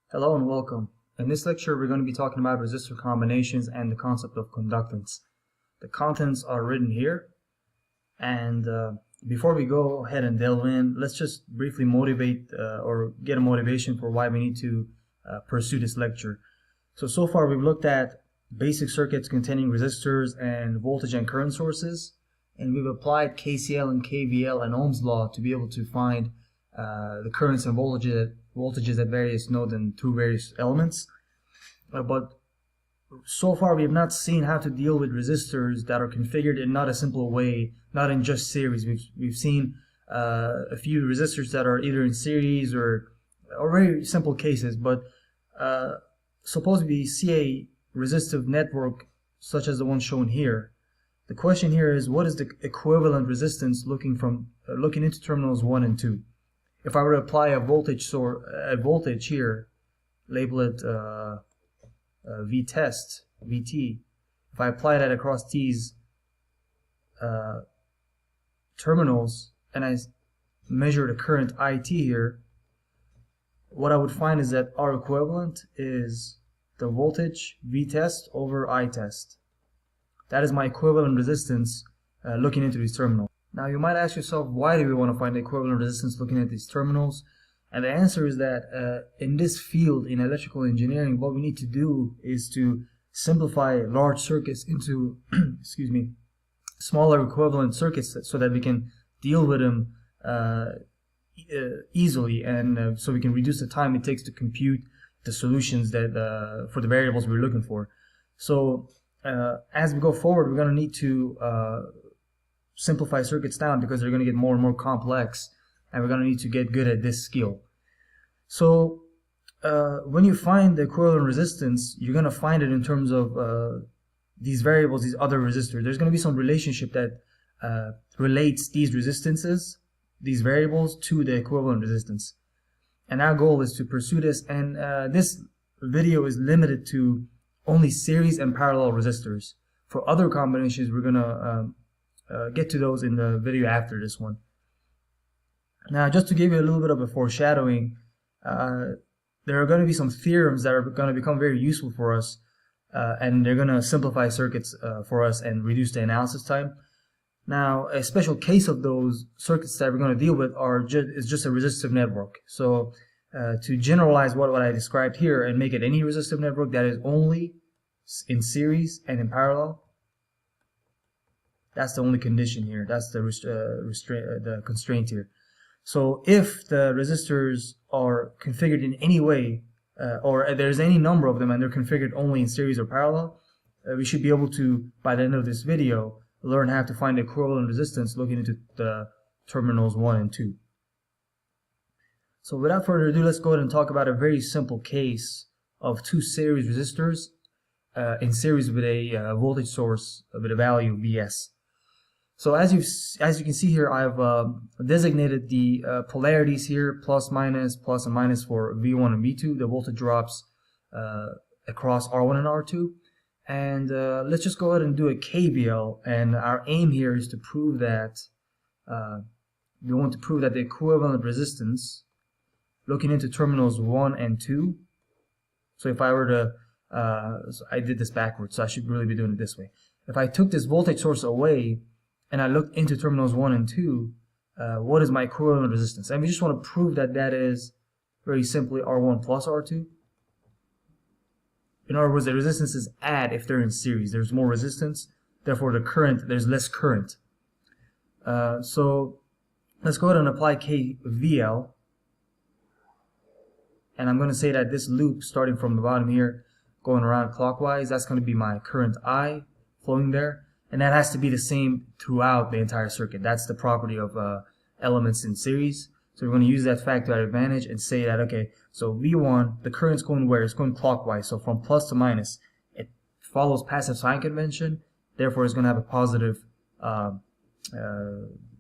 Hello and welcome. In this lecture we're going to be talking about resistor combinations and the concept of conductance. The contents are written here, and before we go ahead and delve in, let's just briefly motivate or get a motivation for why we need to pursue this lecture. So far we've looked at basic circuits containing resistors and voltage and current sources, and we've applied KCL and KVL and Ohm's law to be able to find the currents and voltages at various nodes and through various elements. But so far we have not seen how to deal with resistors that are configured in not a simple way, not in just series. We've seen a few resistors that are either in series or very simple cases, but suppose we see a resistive network such as the one shown here. The question here is, what is the equivalent resistance looking into terminals 1 and 2? If I were to apply a voltage here, label it VT, if I apply that across these terminals and I measure the current IT here, what I would find is that our equivalent is the voltage VTest over ITest. That is my equivalent resistance looking into these terminals. Now you might ask yourself, why do we want to find the equivalent resistance looking at these terminals? And the answer is that in this field, in electrical engineering, what we need to do is to simplify large circuits into smaller equivalent circuits so that we can deal with them easily, and so we can reduce the time it takes to compute the solutions that for the variables we're looking for. So as we go forward, we're going to need to simplify circuits down because they're going to get more and more complex, and we're going to need to get good at this skill. So when you find the equivalent resistance, you're going to find it in terms of these variables, these other resistors. There's going to be some relationship that relates these resistances, these variables, to the equivalent resistance. And our goal is to pursue this, and this video is limited to only series and parallel resistors. For other combinations, we're going to get to those in the video after this one. Now, just to give you a little bit of a foreshadowing, there are going to be some theorems that are going to become very useful for us, and they're going to simplify circuits for us and reduce the analysis time. Now, a special case of those circuits that we're going to deal with is just a resistive network. So to generalize what I described here and make it any resistive network that is only in series and in parallel, that's the only condition here. That's the constraint here. So if the resistors are configured in any way, or there's any number of them and they're configured only in series or parallel, we should be able to, by the end of this video, learn how to find the equivalent resistance looking into the terminals 1 and 2. So without further ado, let's go ahead and talk about a very simple case of two series resistors in series with a voltage source with a value Vs. So as you can see here, I've designated the polarities here, plus and minus for V1 and V2, the voltage drops across R1 and R2. And let's just go ahead and do a KVL, and our aim here is to prove that we want to prove that the equivalent resistance looking into terminals 1 and 2. So if I were to so I did this backwards, so I should really be doing it this way. If I took this voltage source away and I looked into terminals 1 and 2, what is my equivalent resistance? And we just want to prove that that is very simply R1 plus R2. In other words, the resistances add if they're in series. There's more resistance, therefore there's less current. So let's go ahead and apply KVL. And I'm going to say that this loop, starting from the bottom here, going around clockwise, that's going to be my current I flowing there. And that has to be the same throughout the entire circuit. That's the property of elements in series. So we're going to use that fact to our advantage and say that, okay, so V1, the current's going where? It's going clockwise. So from plus to minus, it follows passive sign convention. Therefore, it's going to have a positive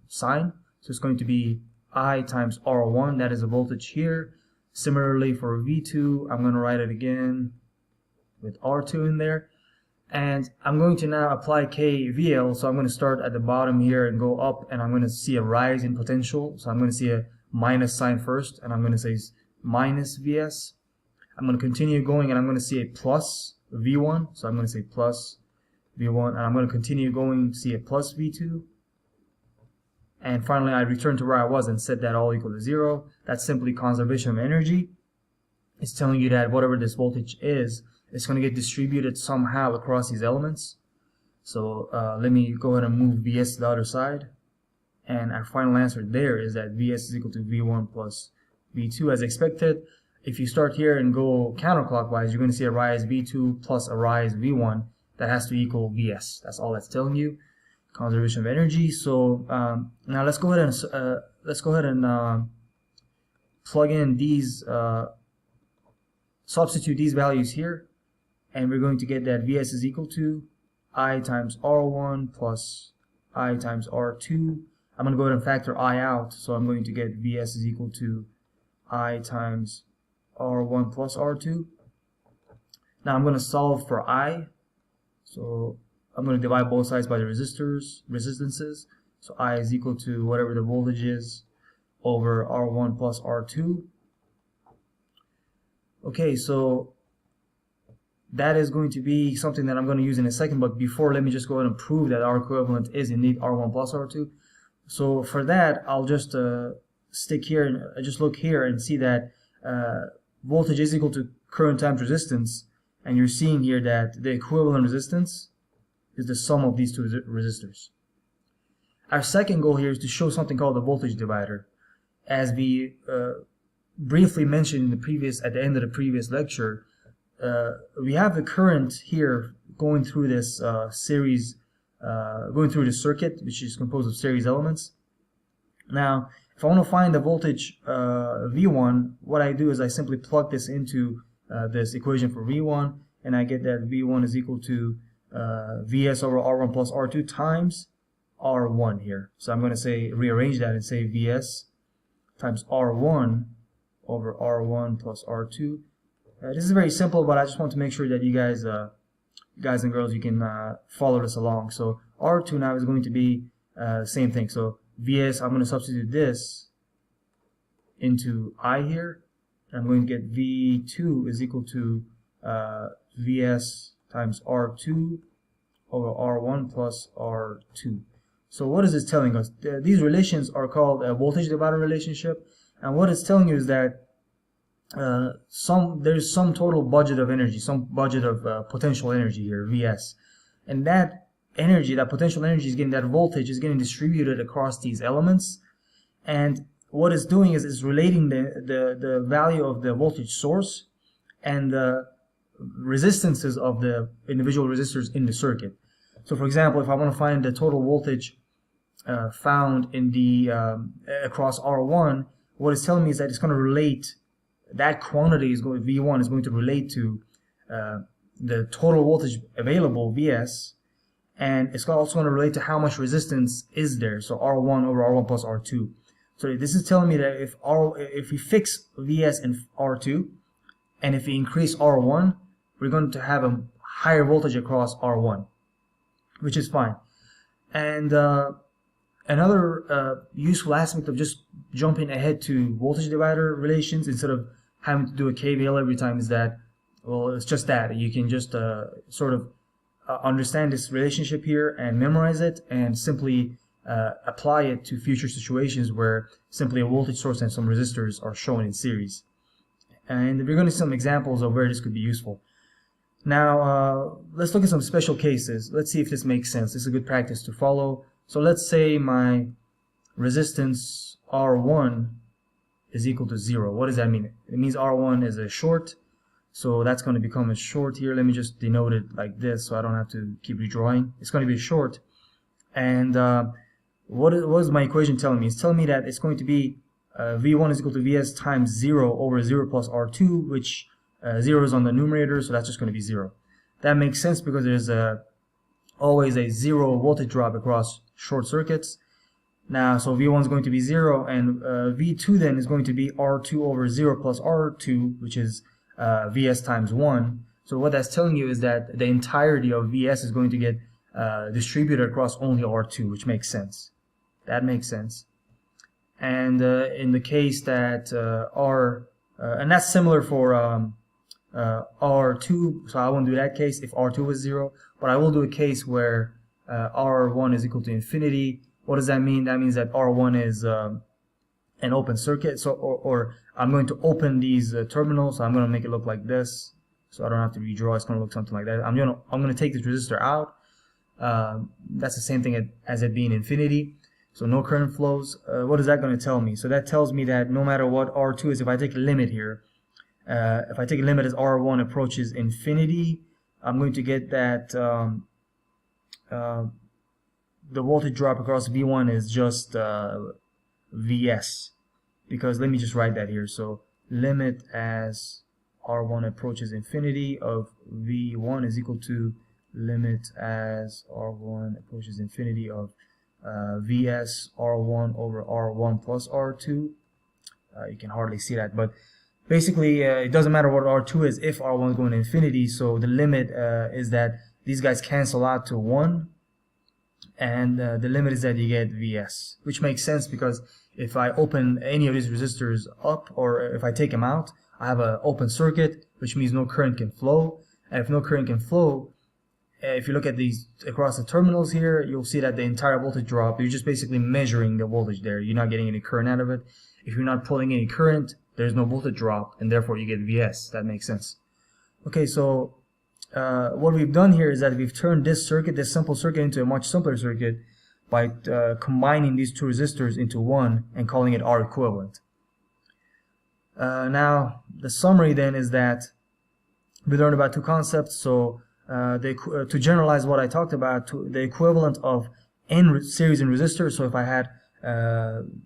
sign. So it's going to be I times R1. That is the voltage here. Similarly, for V2, I'm going to write it again with R2 in there. And I'm going to now apply KVL, so I'm going to start at the bottom here and go up, and I'm going to see a rise in potential. So I'm going to see a minus sign first, and I'm going to say minus Vs. I'm going to continue going, and I'm going to see a plus V1. So I'm going to say plus V1, and I'm going to continue going to see a plus V2. And finally, I return to where I was and set that all equal to 0. That's simply conservation of energy. It's telling you that whatever this voltage is, it's going to get distributed somehow across these elements. So let me go ahead and move Vs to the other side. And our final answer there is that Vs is equal to V1 plus V2 as expected. If you start here and go counterclockwise, you're going to see a rise V2 plus a rise V1. That has to equal Vs. That's all that's telling you. Conservation of energy. So now let's go ahead and plug in these, substitute these values here, and we're going to get that Vs is equal to I times R1 plus I times R2. I'm going to go ahead and factor I out, so I'm going to get Vs is equal to I times R1 plus R2. Now I'm going to solve for I, so I'm going to divide both sides by the resistances. So I is equal to whatever the voltage is over R1 plus R2. Okay, so that is going to be something that I'm going to use in a second, but before, let me just go ahead and prove that R equivalent is indeed R1 plus R2. So for that, I'll just stick here and just look here and see that voltage is equal to current times resistance, and you're seeing here that the equivalent resistance is the sum of these two resistors. Our second goal here is to show something called the voltage divider. As we briefly mentioned in at the end of the previous lecture, we have the current here going through this going through the circuit, which is composed of series elements. Now, if I want to find the voltage V1, what I do is I simply plug this into this equation for V1, and I get that V1 is equal to Vs over R1 plus R2 times R1 here. So I'm going to say, rearrange that and say Vs times R1 over R1 plus R2. This is very simple, but I just want to make sure that you guys and girls, you can follow this along. So R2 now is going to be same thing. So Vs, I'm going to substitute this into I here. I'm going to get V2 is equal to Vs times R2 over R1 plus R2. So what is this telling us? These relations are called a voltage divider relationship, and what it's telling you is that there's some total budget of energy, some budget of potential energy here, Vs, and that energy, that potential energy, is getting, that voltage is getting distributed across these elements, and what it's doing is it's relating the value of the voltage source and the resistances of the individual resistors in the circuit. So for example, if I want to find the total voltage found in the across R1, what it's telling me is that it's going to relate, that quantity is going, V1 is going to relate to the total voltage available, Vs, and it's also going to relate to how much resistance is there, so R1 over R1 plus R2. So this is telling me that if we fix Vs in R2, and if we increase R1, we're going to have a higher voltage across R1, which is fine. And another useful aspect of just jumping ahead to voltage divider relations instead of having to do a KVL every time is that, well, it's just that you can just sort of understand this relationship here and memorize it and simply apply it to future situations where simply a voltage source and some resistors are shown in series. And we're going to see some examples of where this could be useful. Now, let's look at some special cases. Let's see if this makes sense. This is a good practice to follow. So let's say my resistance R1 is equal to 0. What does that mean? It means R1 is a short, so that's going to become a short here. Let me just denote it like this so I don't have to keep redrawing. It's going to be a short. And what is my equation telling me? It's telling me that it's going to be V1 is equal to Vs times 0 over 0 plus R2, which 0 is on the numerator, so that's just going to be 0. That makes sense because there's always a 0 voltage drop across short circuits. Now, so V1 is going to be 0, and V2 then is going to be R2 over 0 plus R2, which is Vs times 1. So what that's telling you is that the entirety of Vs is going to get distributed across only R2, which makes sense. That makes sense. And in the case that and that's similar for R2, so I won't do that case if R2 is 0, but I will do a case where R1 is equal to infinity. What does that mean? That means that R1 is an open circuit, so or I'm going to open these terminals, so I'm going to make it look like this, so I don't have to redraw. It's going to look something like that. I'm going to take this resistor out. That's the same thing as it being infinity, so no current flows. What is that going to tell me? So that tells me that no matter what R2 is, if I take a limit here, if I take a limit as R1 approaches infinity, I'm going to get that the voltage drop across V1 is just Vs, because let me just write that here. So limit as R1 approaches infinity of V1 is equal to limit as R1 approaches infinity of Vs R1 over R1 plus R2. You can hardly see that, but basically it doesn't matter what R2 is if R1 is going to infinity. So the limit is that these guys cancel out to 1, and the limit is that you get Vs, which makes sense because if I open any of these resistors up, or if I take them out, I have an open circuit, which means no current can flow. And if no current can flow, if you look at these across the terminals here, you'll see that the entire voltage drop, you're just basically measuring the voltage there. You're not getting any current out of it. If you're not pulling any current, there's no voltage drop, and therefore you get Vs. That makes sense. Okay, so what we've done here is that we've turned this circuit, this simple circuit, into a much simpler circuit by combining these two resistors into one and calling it R equivalent. Now, the summary then is that we learned about two concepts. So to generalize what I talked about, the equivalent of n series in resistors. So if I had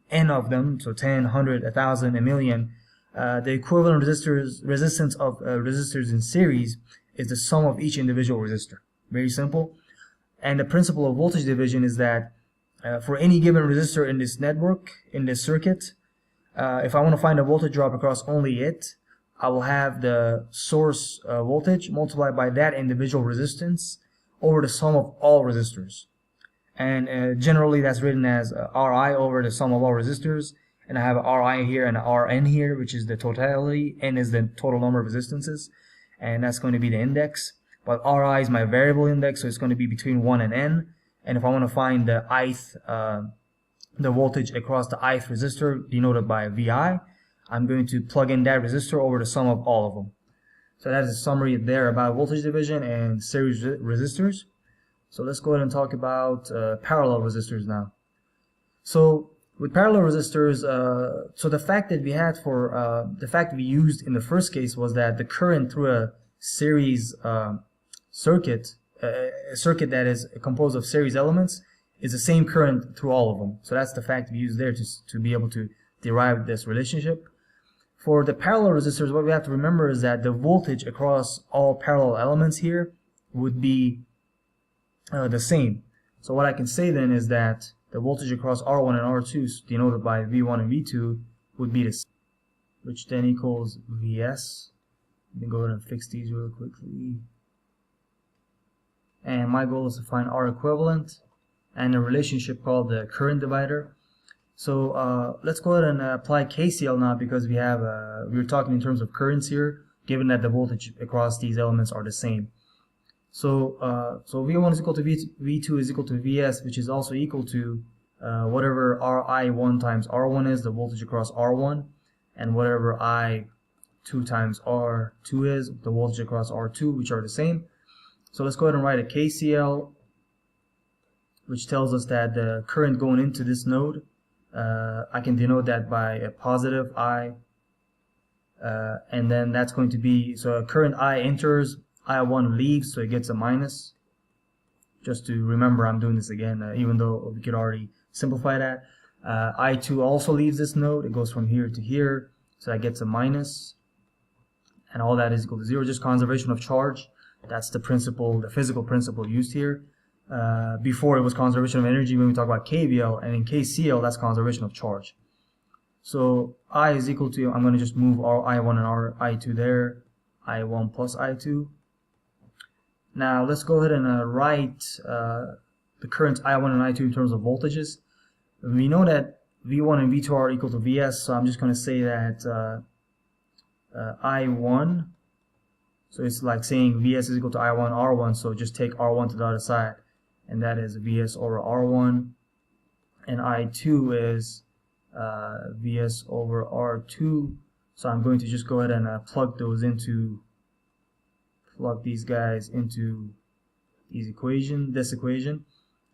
n of them, so 10, 100, 1,000, a million, the equivalent resistance of resistors in series is the sum of each individual resistor. Very simple. And the principle of voltage division is that for any given resistor in this network, in this circuit, if I want to find a voltage drop across only it, I will have the source voltage multiplied by that individual resistance over the sum of all resistors. And generally that's written as Ri over the sum of all resistors. And I have Ri here and Rn here, which is the totality. N is the total number of resistances. And that's going to be the index. But Ri is my variable index, so it's going to be between 1 and n. And if I want to find the ith, the voltage across the ith resistor, denoted by Vi, I'm going to plug in that resistor over the sum of all of them. So that is a summary there about voltage division and series resistors. So let's go ahead and talk about parallel resistors now. So with parallel resistors, so the fact that we had for the fact we used in the first case was that the current through a series circuit, a circuit that is composed of series elements, is the same current through all of them. So that's the fact we used there to be able to derive this relationship. For the parallel resistors, what we have to remember is that the voltage across all parallel elements here would be the same. So what I can say then is that the voltage across R1 and R2, denoted by V1 and V2, would be the same, which then equals Vs. Let me go ahead and fix these real quickly. And my goal is to find R equivalent and a relationship called the current divider. So let's go ahead and apply KCL now, because we were talking in terms of currents here, given that the voltage across these elements are the same. So V1 is equal to V2 is equal to Vs, which is also equal to whatever Ri1 times R1 is, the voltage across R1, and whatever I2 times R2 is, the voltage across R2, which are the same. So let's go ahead and write a KCL, which tells us that the current going into this node, I can denote that by a positive I, and then that's going to be, so a current I enters, I1 leaves, so it gets a minus. Just to remember, I'm doing this again, even though we could already simplify that. I2 also leaves this node, it goes from here to here, so that gets a minus, and all that is equal to 0, just conservation of charge. That's the principle, the physical principle used here. Before it was conservation of energy when we talk about KVL, and in KCL that's conservation of charge. So I is equal to, I'm going to just move our I1 and our I2 there, I1 plus I2. Now let's go ahead and write the currents I1 and I2 in terms of voltages. We know that V1 and V2 are equal to Vs, so I'm just going to say that I1 So it's like saying Vs is equal to I1 R1, so just take R1 to the other side, and that is Vs over R1, and I2 is Vs over R2. So I'm going to just go ahead and plug these guys into this equation,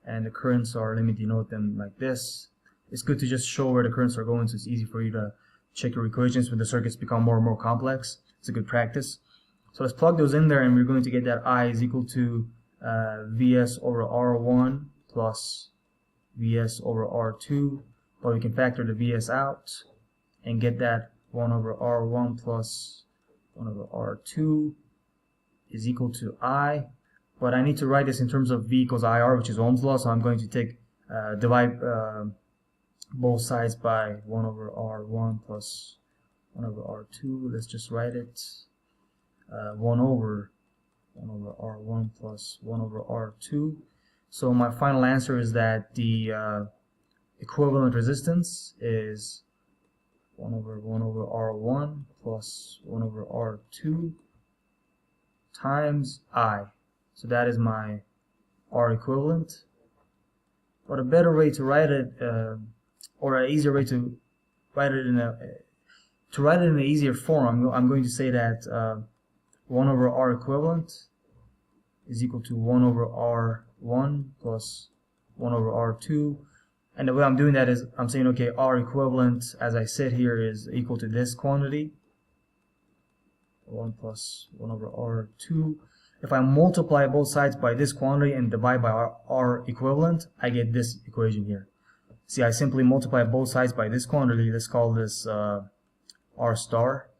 and the currents are, let me denote them like this. It's good to just show where the currents are going, so it's easy for you to check your equations when the circuits become more and more complex. It's a good practice. So let's plug those in there, and we're going to get that I is equal to Vs over R1 plus Vs over R2, but we can factor the Vs out and get that 1 over R1 plus 1 over R2 is equal to I. But I need to write this in terms of V equals IR, which is Ohm's law, so I'm going to divide both sides by 1 over R1 plus 1 over R2. Let's just write it 1 over R1 plus 1 over R2. So my final answer is that the equivalent resistance is 1 over R1 plus 1 over R2 times I. So that is my R equivalent. But a better way to write it, or an easier way to write it in an easier form, I'm going to say that 1 over R equivalent is equal to 1 over R1 plus 1 over R2. And the way I'm doing that is I'm saying, okay, R equivalent, as I said here, is equal to this quantity, 1 plus 1 over R2. If I multiply both sides by this quantity and divide by R equivalent, I get this equation here. See, I simply multiply both sides by this quantity. Let's call this R star,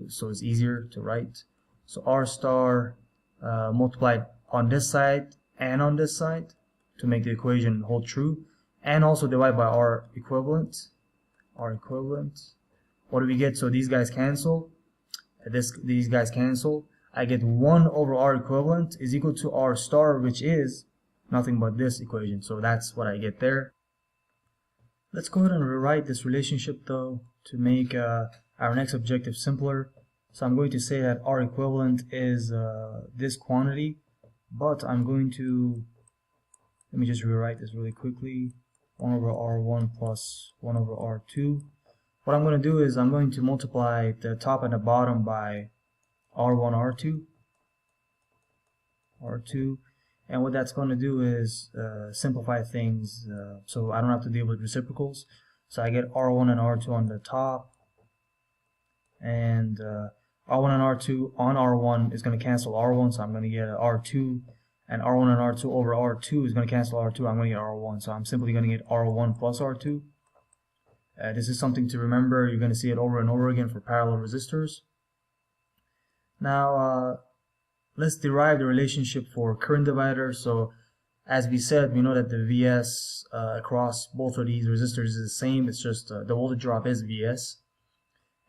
so it's easier to write. So R star multiplied on this side and on this side to make the equation hold true, and also divide by R equivalent. R equivalent. What do we get? So these guys cancel. These guys cancel. I get 1 over R equivalent is equal to R star, which is nothing but this equation. So that's what I get there. Let's go ahead and rewrite this relationship though to make our next objective simpler. So I'm going to say that R equivalent is this quantity, but I'm going to, let me just rewrite this really quickly. 1 over R1 plus 1 over R2. What I'm going to do is I'm going to multiply the top and the bottom by R1, R2, and what that's going to do is simplify things, so I don't have to deal with reciprocals. So I get R1 and R2 on the top, and R1 and R2 on R1 is going to cancel R1, so I'm going to get R2, and R1 and R2 over R2 is going to cancel R2, I'm going to get R1, so I'm simply going to get R1 plus R2. This is something to remember. You're going to see it over and over again for parallel resistors. Now let's derive the relationship for current divider. So as we said, we know that the Vs across both of these resistors is the same. It's just the voltage drop is Vs,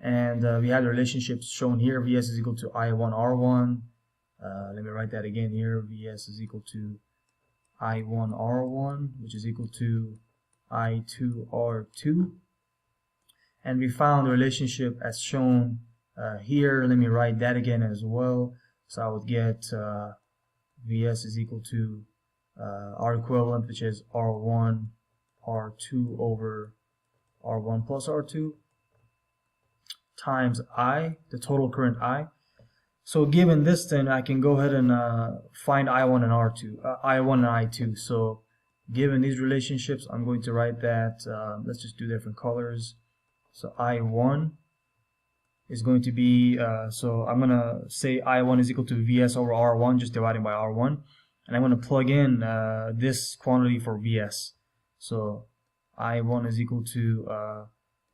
and we have the relationships shown here. Vs is equal to I1 R1. Let me write that again here. Vs is equal to I1 R1, which is equal to I2 R2, and we found the relationship as shown here. Let me write that again as well. So I would get Vs is equal to R equivalent, which is R1 R2 over R1 plus R2 times I, the total current I. So given this, then I can go ahead and find I1 and R2, I1 and I2. So given these relationships, I'm going to write that. Let's just do different colors. So I1 is going to be, so I'm going to say I1 is equal to Vs over R1, just dividing by R1. And I'm going to plug in this quantity for Vs. So I1 is equal to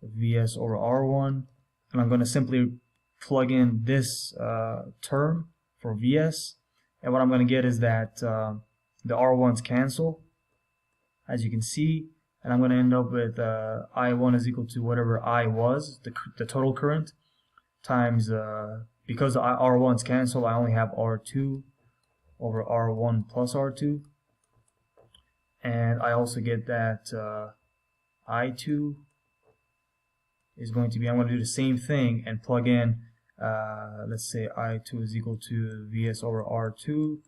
Vs over R1. And I'm going to simply plug in this term for Vs. And what I'm going to get is that the R1s cancel, as you can see. And I'm going to end up with I1 is equal to whatever I was, the total current, times, because the R1s cancel, I only have R2 over R1 plus R2. And I also get that I2 is going to be, I'm going to do the same thing and plug in let's say I2 is equal to Vs over R2.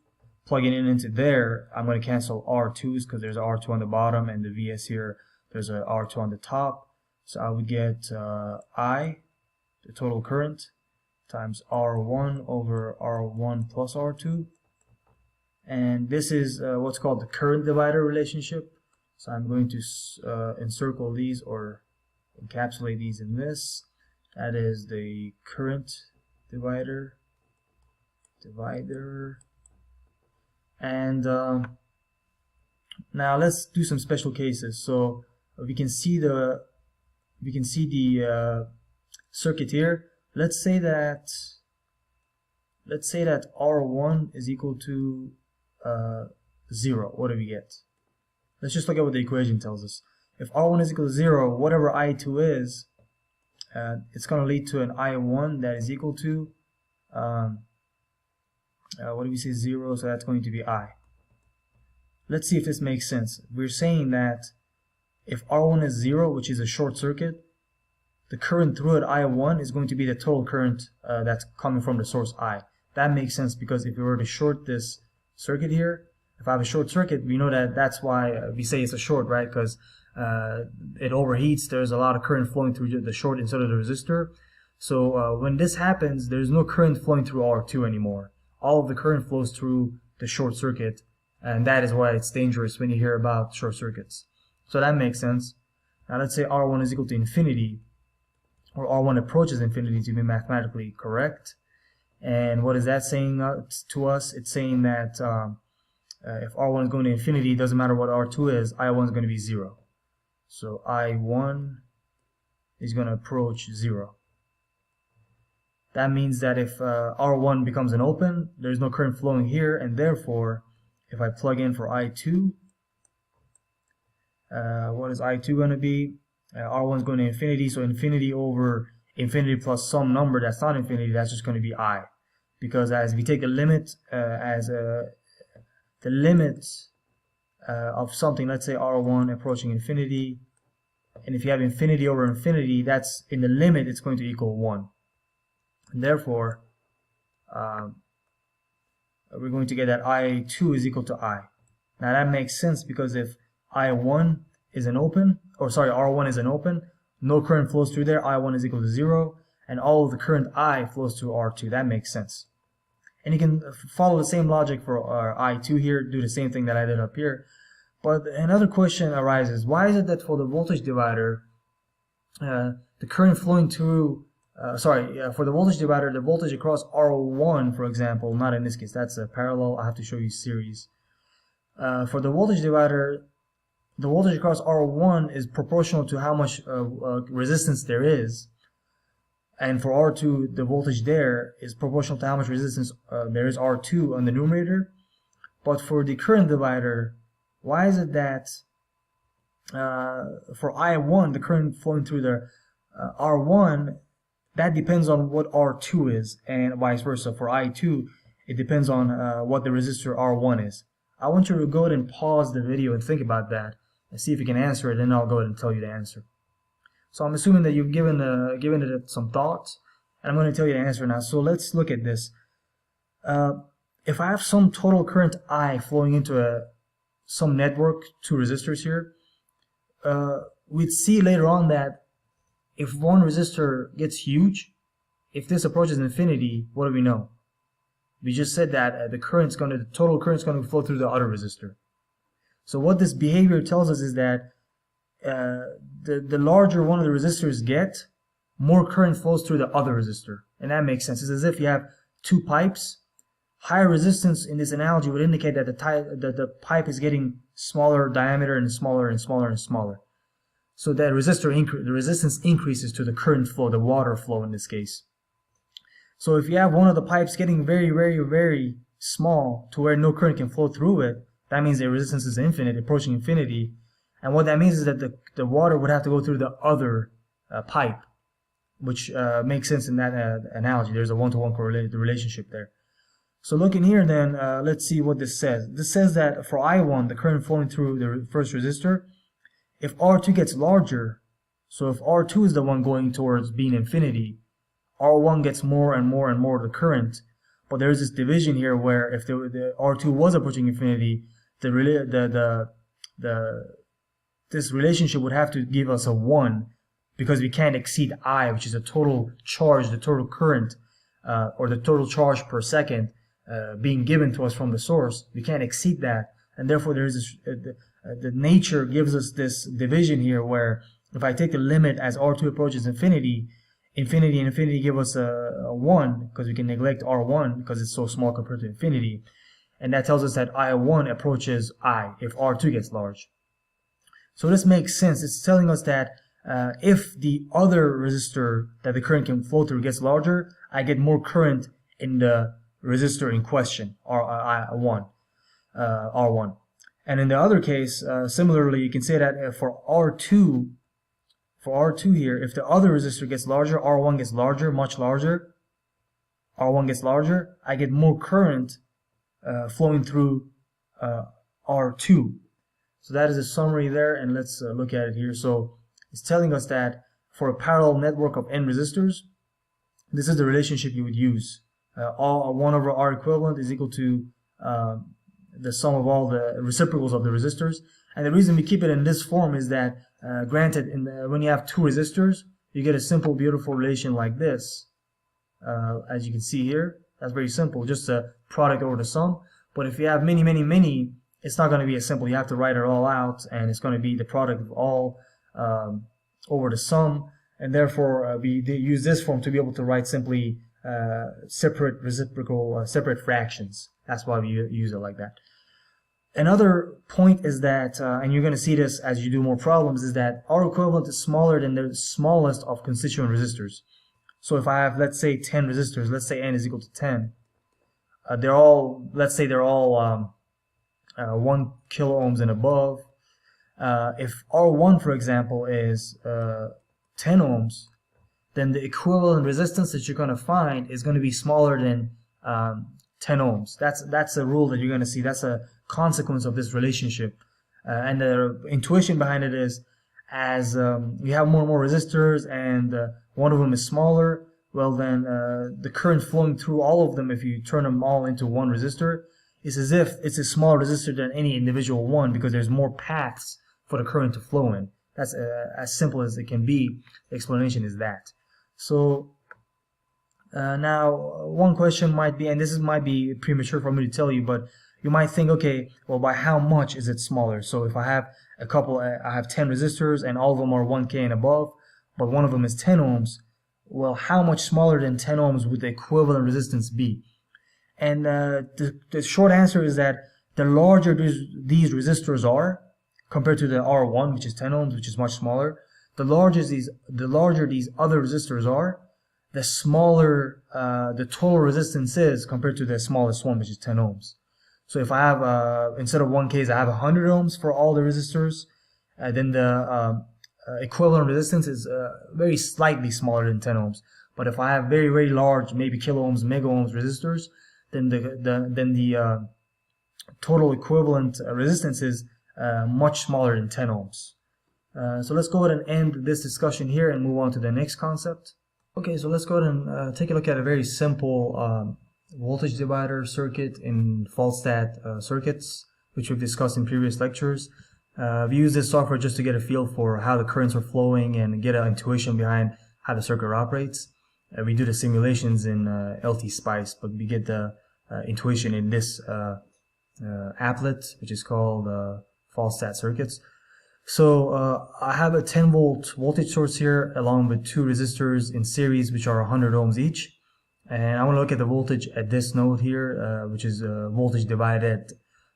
Plugging it into there, I'm going to cancel R2s because there's R2 on the bottom, and the Vs here, there's a R2 on the top. So I would get I, the total current, times R1 over R1 plus R2. And this is what's called the current divider relationship. So I'm going to encircle these or encapsulate these in this. That is the current divider. And now let's do some special cases. So we can see the circuit here. Let's say that R1 is equal to 0. What do we get? Let's just look at what the equation tells us. If R1 is equal to 0, whatever I2 is, it's going to lead to an I1 that is equal to what do we say, 0, so that's going to be I. Let's see if this makes sense. We're saying that if R1 is 0, which is a short circuit, the current through it I1 is going to be the total current that's coming from the source I. That makes sense because if we were to short this circuit here, if I have a short circuit, we know that that's why we say it's a short, right? Because it overheats, there's a lot of current flowing through the short instead of the resistor. So when this happens, there's no current flowing through R2 anymore. All of the current flows through the short circuit, and that is why it's dangerous when you hear about short circuits. So that makes sense. Now let's say R1 is equal to infinity, or R1 approaches infinity to be mathematically correct. And what is that saying to us? It's saying that if R1 is going to infinity, it doesn't matter what R2 is, I1 is going to be 0. So I1 is going to approach 0. That means that if R1 becomes an open, there's no current flowing here, and therefore, if I plug in for I2, what is I2 going to be? R1 is going to infinity, so infinity over infinity plus some number that's not infinity, that's just going to be I. Because as we take the limit the limit of something, let's say R1 approaching infinity, and if you have infinity over infinity, that's in the limit, it's going to equal 1. And therefore, we're going to get that I2 is equal to I. Now that makes sense because if I1 is an open, or sorry, R1 is an open, no current flows through there, I1 is equal to 0, and all of the current I flows through R2. That makes sense. And you can follow the same logic for I2 here, do the same thing that I did up here. But another question arises, why is it that for the voltage divider, the current flowing through for the voltage divider, the voltage across R1, for example, not in this case, that's a parallel, I have to show you series. For the voltage divider, the voltage across R1 is proportional to how much resistance there is. And for R2, the voltage there is proportional to how much resistance there is R2 on the numerator. But for the current divider, why is it that for I1, the current flowing through the R1, that depends on what R2 is, and vice versa. For I2, it depends on what the resistor R1 is. I want you to go ahead and pause the video and think about that and see if you can answer it, and then I'll go ahead and tell you the answer. So I'm assuming that you've given it some thought, and I'm going to tell you the answer now. So let's look at this. If I have some total current I flowing into some network, 2 resistors here, we'd see later on that if one resistor gets huge, if this approaches infinity, what do we know? We just said that the total current is going to flow through the other resistor. So what this behavior tells us is that the larger one of the resistors get, more current flows through the other resistor. And that makes sense. It's as if you have 2 pipes. Higher resistance in this analogy would indicate that the pipe is getting smaller diameter and smaller and smaller and smaller. So that the resistance increases to the current flow, the water flow in this case. So if you have one of the pipes getting very, very, very small to where no current can flow through it, that means the resistance is infinite, approaching infinity. And what that means is that the water would have to go through the other pipe, which makes sense in that analogy. There's a one-to-one correlated relationship there. So looking here then, let's see what this says. This says that for I1, the current flowing through the first resistor, if R2 gets larger, so if R2 is the one going towards being infinity, R1 gets more and more and more of the current, but there's this division here where if the R2 was approaching infinity, this relationship would have to give us a 1, because we can't exceed I, which is the total charge, the total current, or the total charge per second being given to us from the source. We can't exceed that, and therefore there is this, the nature gives us this division here where if I take the limit as R2 approaches infinity, infinity and infinity give us a 1, because we can neglect R1 because it's so small compared to infinity, and that tells us that I1 approaches I if R2 gets large. So this makes sense. It's telling us that if the other resistor that the current can flow through gets larger, I get more current in the resistor in question, R1. And in the other case, similarly, you can say that for R2 here, if the other resistor gets larger, R1 gets larger, much larger, R1 gets larger, I get more current flowing through R2. So that is a summary there, and let's look at it here. So it's telling us that for a parallel network of n resistors, this is the relationship you would use. 1 over R equivalent is equal to the sum of all the reciprocals of the resistors. And the reason we keep it in this form is that, granted, when you have two resistors, you get a simple, beautiful relation like this. As you can see here, that's very simple, just a product over the sum. But if you have many, many, many, it's not going to be as simple. You have to write it all out, and it's going to be the product of all over the sum. And therefore, we use this form to be able to write simply separate reciprocal, separate fractions. That's why we use it like that. Another point is that, and you're going to see this as you do more problems, is that R equivalent is smaller than the smallest of constituent resistors. So if I have, let's say, 10 resistors, let's say n is equal to 10, they're all, let's say they're all 1 kilo ohms and above. If R1, for example, is 10 ohms, then the equivalent resistance that you're going to find is going to be smaller than 10 ohms. That's a rule that you're going to see. That's a consequence of this relationship. And the intuition behind it is, as you have more and more resistors and one of them is smaller, well then the current flowing through all of them, if you turn them all into one resistor, is as if it's a smaller resistor than any individual one, because there's more paths for the current to flow in. That's as simple as it can be. The explanation is that. So now one question might be, and this might be premature for me to tell you, but you might think, okay, well, by how much is it smaller? So if I have I have 10 resistors and all of them are 1K and above, but one of them is 10 ohms, well, how much smaller than 10 ohms would the equivalent resistance be? And the short answer is that the larger these resistors are, compared to the R1, which is 10 ohms, which is much smaller, the larger these other resistors are, the smaller the total resistance is compared to the smallest one, which is 10 ohms. So if I have, instead of 1K, I have 100 ohms for all the resistors, then the equivalent resistance is very slightly smaller than 10 ohms. But if I have very, very large, maybe kilo ohms, mega ohms resistors, then the total equivalent resistance is much smaller than 10 ohms. So let's go ahead and end this discussion here and move on to the next concept. Okay, so let's go ahead and take a look at a very simple voltage divider circuit in fault-stat circuits, which we've discussed in previous lectures. We use this software just to get a feel for how the currents are flowing and get an intuition behind how the circuit operates. We do the simulations in LT-SPICE, but we get the intuition in this applet, which is called fault-stat circuits. So I have a 10 volt voltage source here along with two resistors in series, which are 100 ohms each. And I want to look at the voltage at this node here, which is voltage divided.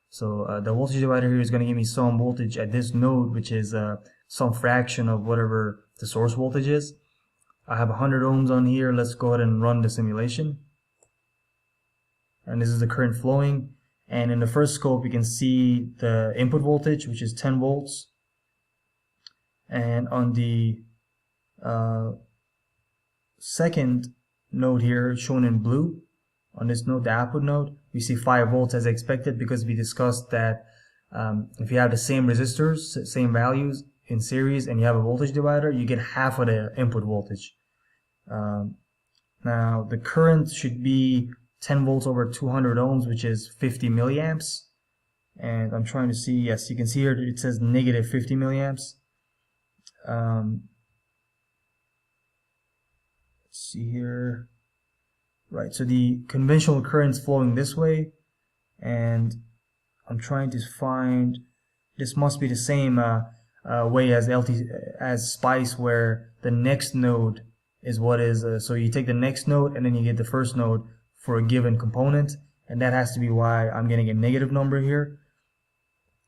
So the voltage divider here is going to give me some voltage at this node, which is some fraction of whatever the source voltage is. I have 100 ohms on here. Let's go ahead and run the simulation. And this is the current flowing. And in the first scope, you can see the input voltage, which is 10 volts. And on the second node here, shown in blue, on this node, the output node, we see 5 volts as expected, because we discussed that if you have the same resistors, same values in series, and you have a voltage divider, you get half of the input voltage. Now Now the current should be 10 volts over 200 ohms, which is 50 milliamps. And I'm trying to see, yes, you can see here it says negative 50 milliamps. Let's see here. Right, so the conventional current's flowing this way, and I'm trying to find, this must be the same way as SPICE, where the next node is what is, so you take the next node and then you get the first node for a given component, and that has to be why I'm getting a negative number here.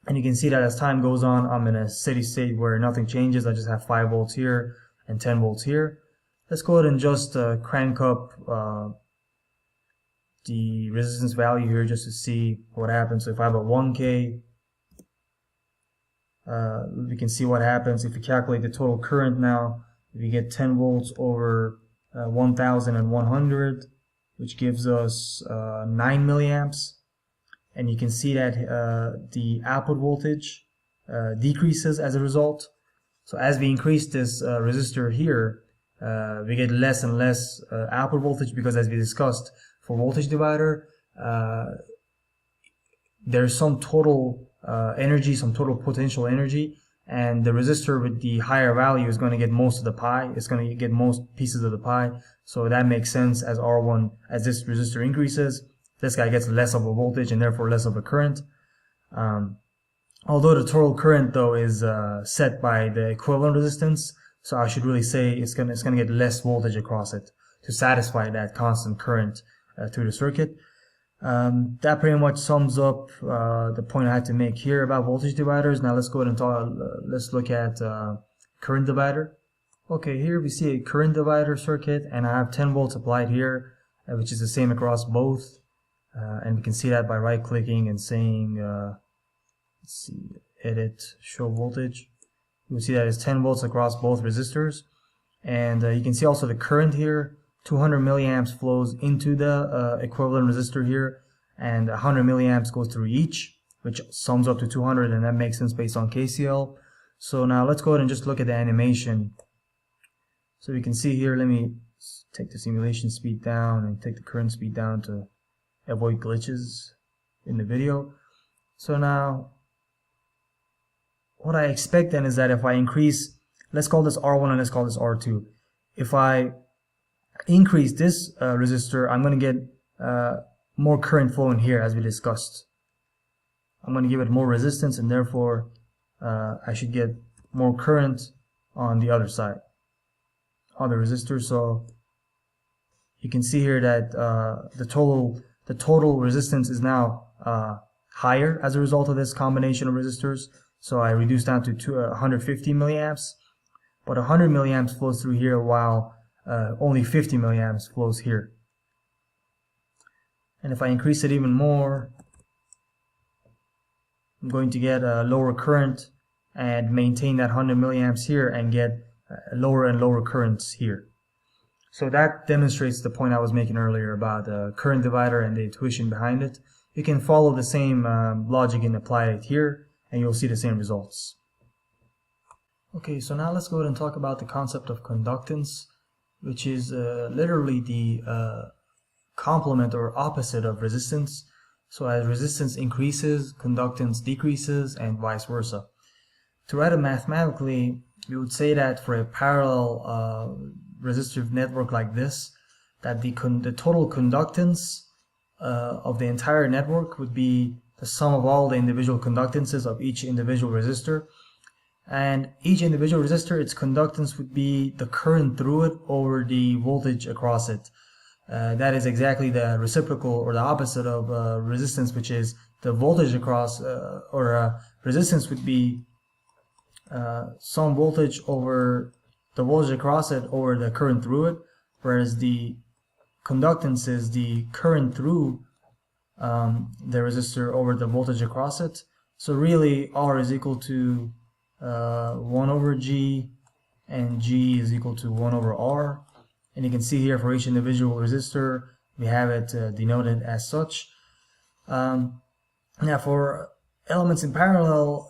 And you can see that as time goes on, I'm in a steady state where nothing changes. I just have 5 volts here and 10 volts here. Let's go ahead and just crank up the resistance value here just to see what happens. So if I have a 1K, we can see what happens if we calculate the total current now. If you get 10 volts over 1100, which gives us 9 milliamps, and you can see that the output voltage decreases as a result. So as we increase this resistor here, we get less and less output voltage, because as we discussed, for voltage divider, there's some total energy, some total potential energy, and the resistor with the higher value is going to get most of the pie. It's going to get most pieces of the pie. So that makes sense. As R1, as this resistor increases, this guy gets less of a voltage and therefore less of a current. Although the total current though is set by the equivalent resistance, so I should really say it's gonna get less voltage across it to satisfy that constant current through the circuit. That pretty much sums up the point I had to make here about voltage dividers. Now let's go ahead and let's look at current divider. Okay, here we see a current divider circuit, and I have 10 volts applied here, which is the same across both. And we can see that by right clicking and saying, let's see, edit, show voltage. You'll see that it's 10 volts across both resistors. And you can see also the current here, 200 milliamps flows into the equivalent resistor here, and 100 milliamps goes through each, which sums up to 200, and that makes sense based on KCL. So now let's go ahead and just look at the animation. So we can see here, let me take the simulation speed down and take the current speed down to avoid glitches in the video. So now what I expect then is that if I increase, let's call this R1 and let's call this R2. If I increase this resistor, I'm going to get more current flowing here, as we discussed. I'm going to give it more resistance, and therefore I should get more current on the other side, on the resistor. So you can see here that the total resistance is now higher as a result of this combination of resistors. So I reduced down to 150 milliamps, but 100 milliamps flows through here, while only 50 milliamps flows here. And if I increase it even more, I'm going to get a lower current and maintain that 100 milliamps here and get lower and lower currents here. So that demonstrates the point I was making earlier about the current divider and the intuition behind it. You can follow the same logic and apply it here, and you'll see the same results. Okay, so now let's go ahead and talk about the concept of conductance, which is literally the complement or opposite of resistance. So as resistance increases, conductance decreases, and vice versa. To write it mathematically, we would say that for a parallel resistive network like this, that the total conductance of the entire network would be the sum of all the individual conductances of each individual resistor. And each individual resistor, its conductance would be the current through it over the voltage across it. That is exactly the reciprocal or the opposite of resistance, which is the voltage across, resistance would be some voltage over the voltage across it over the current through it, whereas the conductance is the current through the resistor over the voltage across it. So really R is equal to 1 over G, and G is equal to 1 over R. And you can see here for each individual resistor we have it denoted as such. Now for elements in parallel,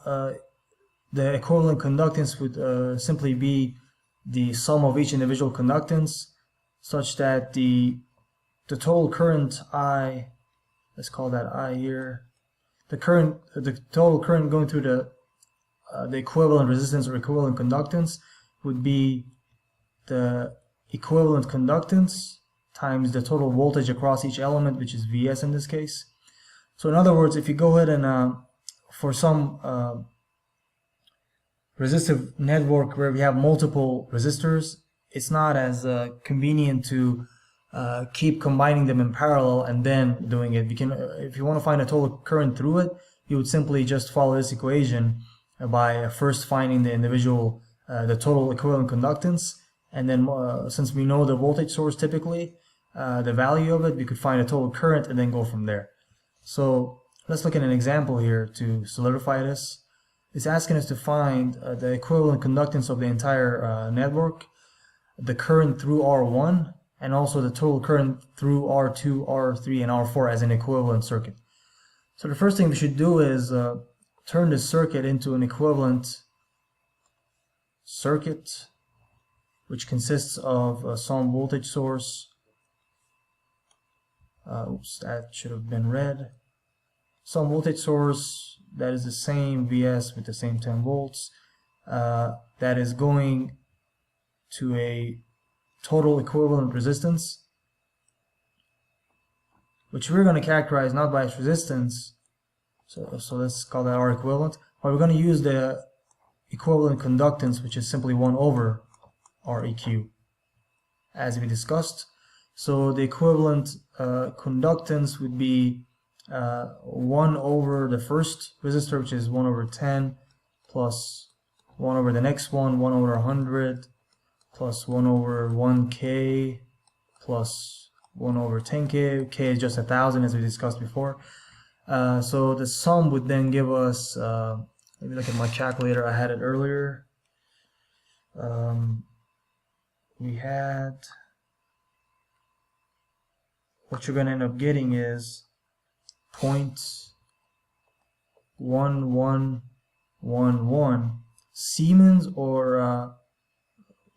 the equivalent conductance would simply be the sum of each individual conductance. such that the total current I, let's call that I here, the total current going through the equivalent resistance or equivalent conductance would be the equivalent conductance times the total voltage across each element, which is Vs in this case. So in other words, if you go ahead and for some resistive network where we have multiple resistors, it's not as convenient to keep combining them in parallel and then doing it. If you want to find a total current through it, you would simply just follow this equation by first finding the individual, the total equivalent conductance, and then since we know the voltage source typically, the value of it, we could find a total current and then go from there. So let's look at an example here to solidify this. It's asking us to find the equivalent conductance of the entire network, the current through R1, and also the total current through R2, R3, and R4 as an equivalent circuit. So the first thing we should do is turn the circuit into an equivalent circuit, which consists of some voltage source. Oops, that should have been red. Some voltage source that is the same Vs with the same 10 volts that is going to a total equivalent resistance, which we're going to characterize not by its resistance, so let's call that R equivalent, but we're going to use the equivalent conductance, which is simply 1 over Req, as we discussed. So the equivalent conductance would be 1 over the first resistor, which is 1 over 10, plus 1 over the next one, 1 over 100, plus 1 over 1k, plus 1 over 10k. K is just 1,000, as we discussed before. So the sum would then give us, let me look at my calculator, I had it earlier. We had, what you're going to end up getting is 0.1111 Siemens, or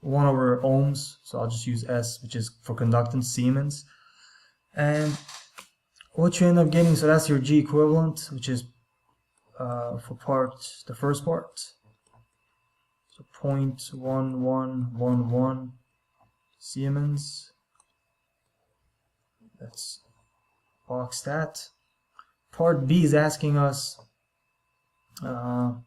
1 over ohms, so I'll just use S, which is for conductance, Siemens. And what you end up getting, so that's your G equivalent, which is for the first part, so 0.1111 Siemens. Let's box that. Part B is asking us the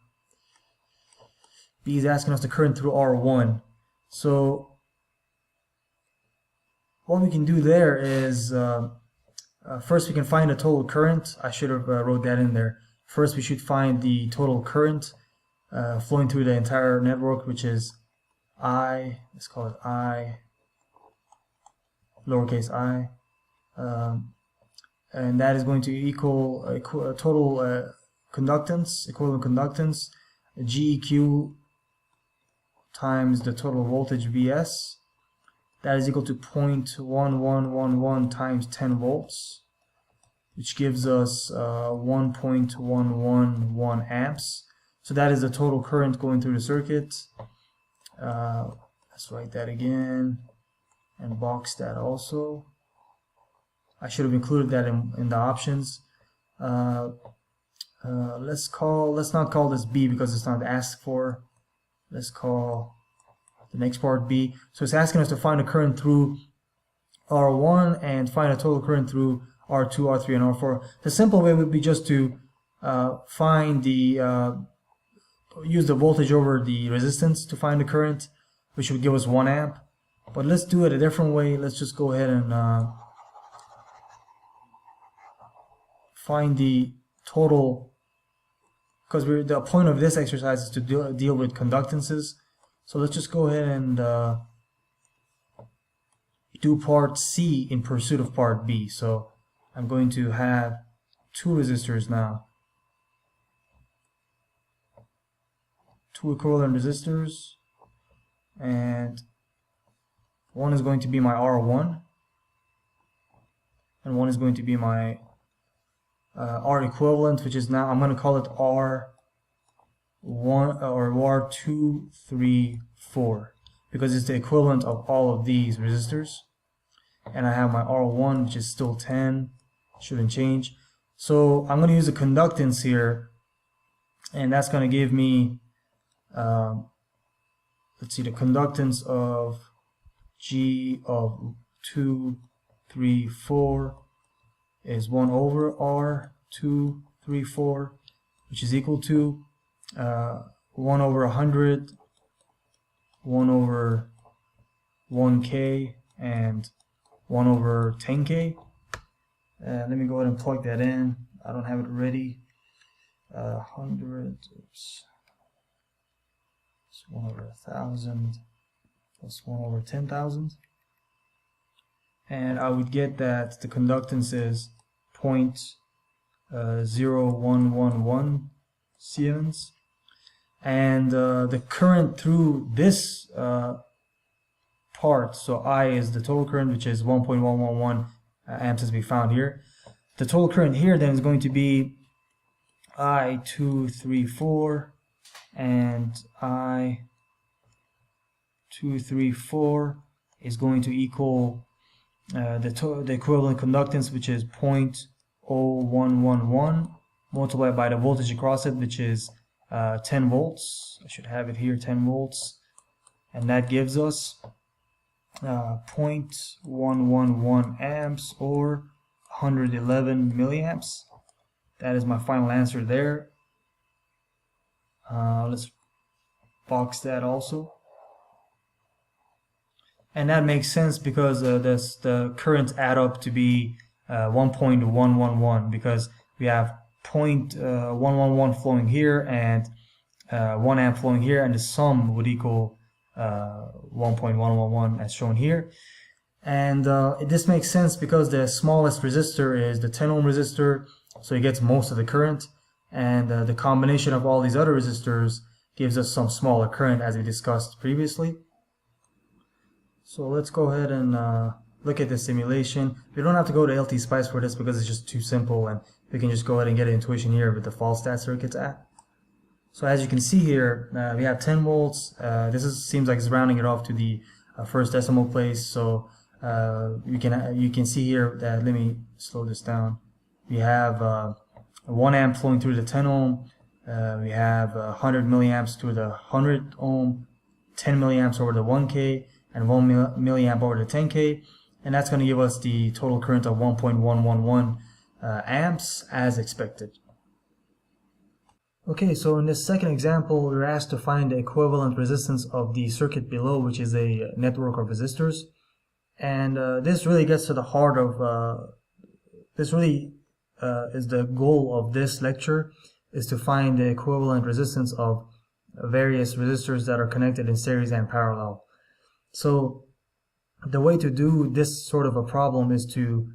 current through R1. So what we can do there is first we can find the total current. I should have wrote that in there. First we should find the total current flowing through the entire network, which is I, let's call it I, lowercase I, and that is going to equal total conductance, equivalent conductance, GEQ times the total voltage Vs. That is equal to 0.1111 times 10 volts, which gives us 1.111 amps. So that is the total current going through the circuit. Let's write that again and box that also. I should have included that in the options. Let's not call this B because it's not asked for. Let's call the next part B. So it's asking us to find a current through R1 and find a total current through R2, R3, and R4. The simple way would be just to find the use the voltage over the resistance to find the current, which would give us 1 amp. But let's do it a different way. Let's just go ahead and find the total, because the point of this exercise is to deal with conductances. So let's just go ahead and do part C in pursuit of part B. So I'm going to have 2 resistors now, 2 equivalent resistors, and one is going to be my R1 and one is going to be my R equivalent, which is now, I'm going to call it R1 or R2, 3, 4, because it's the equivalent of all of these resistors. and I have my R1, which is still 10, shouldn't change. So I'm going to use the conductance here, and that's going to give me, let's see, the conductance of G of 2, 3, 4 is 1 over R 2, 3, 4, which is equal to 1 over 100, 1 over 1K, and 1 over 10K. Let me go ahead and plug that in. I don't have it ready. 100, oops. It's 1 over 1,000 plus 1 over 10,000. And I would get that the conductance is 0.0111 Siemens. And the current through this part, so I is the total current, which is 1.111 amps as we found here. The total current here then is going to be I234, and I234 is going to equal the equivalent conductance, which is 0.0111 multiplied by the voltage across it, which is 10 volts. I should have it here, 10 volts, and that gives us 0.111 amps or 111 milliamps. That is my final answer there. Let's box that also. And that makes sense because the currents add up to be 1.111, because we have 0.111 flowing here and 1 amp flowing here, and the sum would equal 1.111 as shown here. And this makes sense because the smallest resistor is the 10 ohm resistor, so it gets most of the current, and the combination of all these other resistors gives us some smaller current, as we discussed previously. So let's go ahead and look at the simulation. We don't have to go to LT Spice for this because it's just too simple, and we can just go ahead and get intuition here with the fault stat circuits at. So as you can see here, we have 10 volts. Seems like it's rounding it off to the first decimal place. So you can see here that, let me slow this down. We have 1 amp flowing through the 10 ohm. We have 100 milliamps through the 100 ohm, 10 milliamps over the 1K, and 1 milliamp over the 10K, and that's going to give us the total current of 1.111 amps as expected. Okay, so in this second example, we were asked to find the equivalent resistance of the circuit below, which is a network of resistors. And this really gets to the heart of, is the goal of this lecture, is to find the equivalent resistance of various resistors that are connected in series and parallel. So the way to do this sort of a problem is to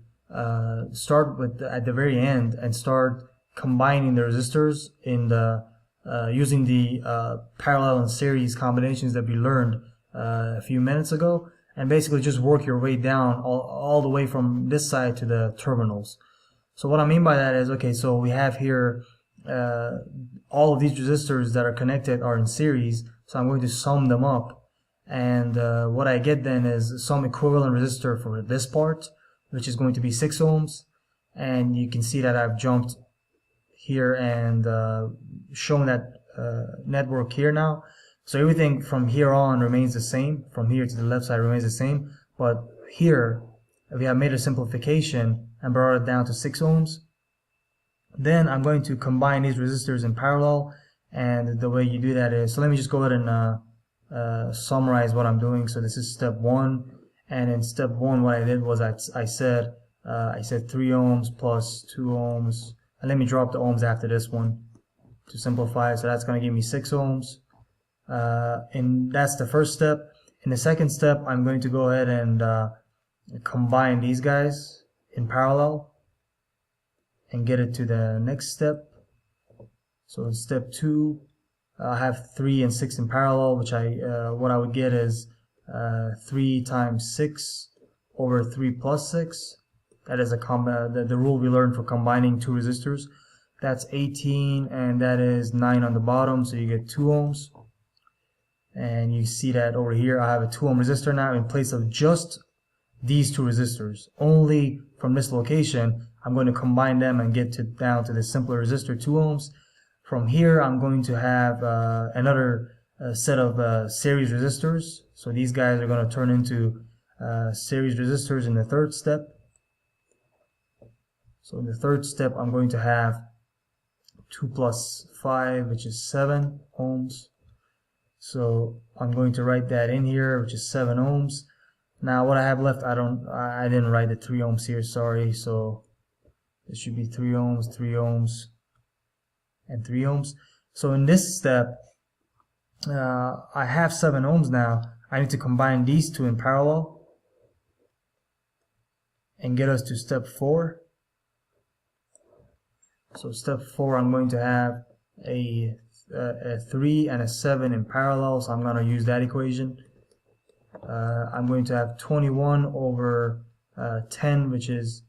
start with at the very end and start combining the resistors in the using the parallel and series combinations that we learned a few minutes ago, and basically just work your way down all the way from this side to the terminals. So what I mean by that is, okay, so we have here all of these resistors that are connected are in series, so I'm going to sum them up. And what I get then is some equivalent resistor for this part, which is going to be 6 ohms. And you can see that I've jumped here and shown that network here now. So everything from here on remains the same. From here to the left side remains the same. But here we have made a simplification and brought it down to 6 ohms. Then I'm going to combine these resistors in parallel. And the way you do that is, so let me just go ahead and summarize what I'm doing. So this is step 1, and in step 1 what I did was I said 3 ohms plus 2 ohms, and let me drop the ohms after this one to simplify. So that's going to give me 6 ohms, and that's the first step. In the second step, I'm going to go ahead and combine these guys in parallel and get it to the next step. So in step 2, I have 3 and 6 in parallel, which what I would get is 3 times 6 over 3 plus 6. That is the rule we learned for combining 2 resistors. That's 18, and that is 9 on the bottom, so you get 2 ohms. And you see that over here I have a 2 ohm resistor now in place of just these two resistors. Only from this location, I'm going to combine them and get down to the simpler resistor, 2 ohms. From here, I'm going to have another set of series resistors. So these guys are going to turn into series resistors in the third step. So in the third step, I'm going to have 2 plus 5, which is 7 ohms. So I'm going to write that in here, which is 7 ohms. Now what I have left, I didn't write the 3 ohms here, sorry. So it should be 3 ohms, 3 ohms, and 3 ohms. So in this step, I have 7 ohms now. I need to combine these two in parallel and get us to step 4. So step 4, I'm going to have a 3 and a 7 in parallel, so I'm going to use that equation. I'm going to have 21 over 10, which is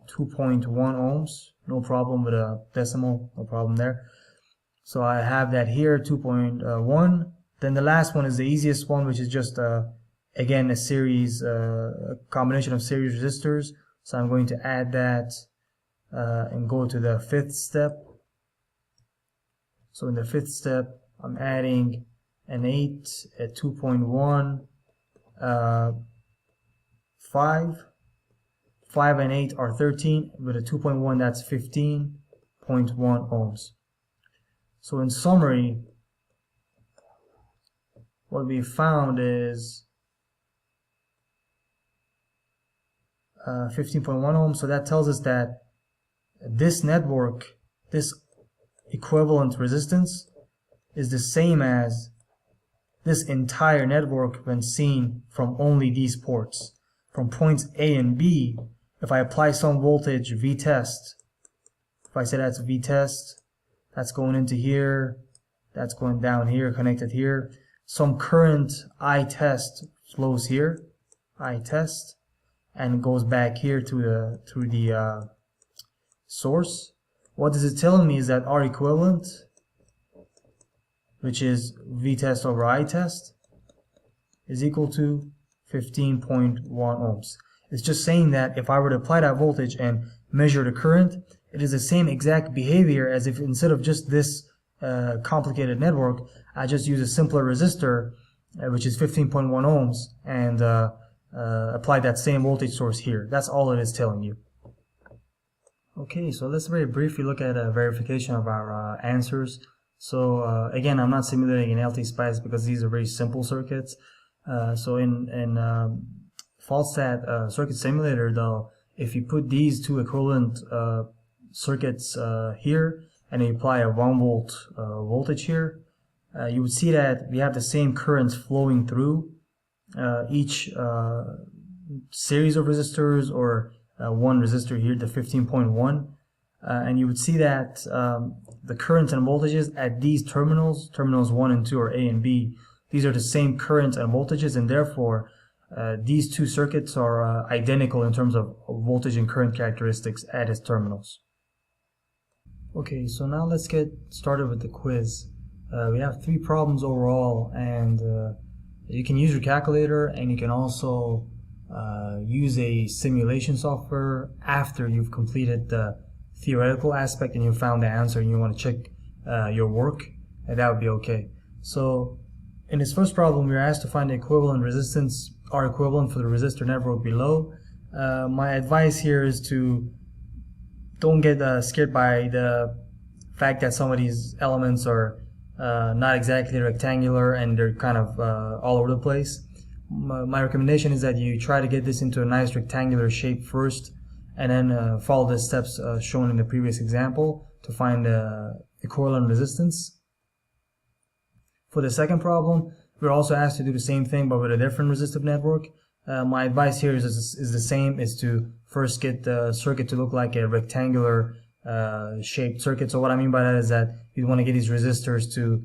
2.1 ohms. No problem with a decimal, no problem there. So I have that here, 2.1. Then the last one is the easiest one, which is just again a series, a combination of series resistors. So I'm going to add that and go to the 5th step. So in the 5th step, I'm adding an 8 at 2.1, 5 and 8 are 13, with a 2.1 that's 15.1 ohms. So in summary, what we found is 15.1 ohms. So that tells us that this network, this equivalent resistance, is the same as this entire network when seen from only these ports. From points A and B, if I apply some voltage V test, if I say that's V test, that's going into here, that's going down here, connected here. Some current I test flows here, I test, and goes back here to the source. What is it telling me is that R equivalent, which is V test over I test, is equal to 15.1 ohms. It's just saying that if I were to apply that voltage and measure the current, it is the same exact behavior as if instead of just this complicated network, I just use a simpler resistor, which is 15.1 ohms, and apply that same voltage source here. That's all it is telling you. Okay, so let's very briefly look at a verification of our answers. So again, I'm not simulating an LT-SPICE because these are very simple circuits. So in FaltStat circuit simulator, though, if you put these two equivalent circuits here and you apply a 1 volt voltage here, you would see that we have the same currents flowing through each series of resistors, or one resistor here, the 15.1, and you would see that the currents and voltages at these terminals 1 and 2, or A and B, these are the same currents and voltages, and therefore these two circuits are identical in terms of voltage and current characteristics at its terminals. Okay, so now let's get started with the quiz. We have 3 problems overall, and you can use your calculator, and you can also use a simulation software after you've completed the theoretical aspect and you found the answer and you want to check your work, and that would be okay. So in this first problem, we are asked to find the equivalent resistance, R equivalent, for the resistor network below. My advice here is to don't get scared by the fact that some of these elements are not exactly rectangular and they're kind of all over the place. My recommendation is that you try to get this into a nice rectangular shape first, and then follow the steps shown in the previous example to find the equivalent resistance. For the second problem, we're also asked to do the same thing but with a different resistive network. My advice here is the same, is to first get the circuit to look like a rectangular shaped circuit. So what I mean by that is that you want to get these resistors to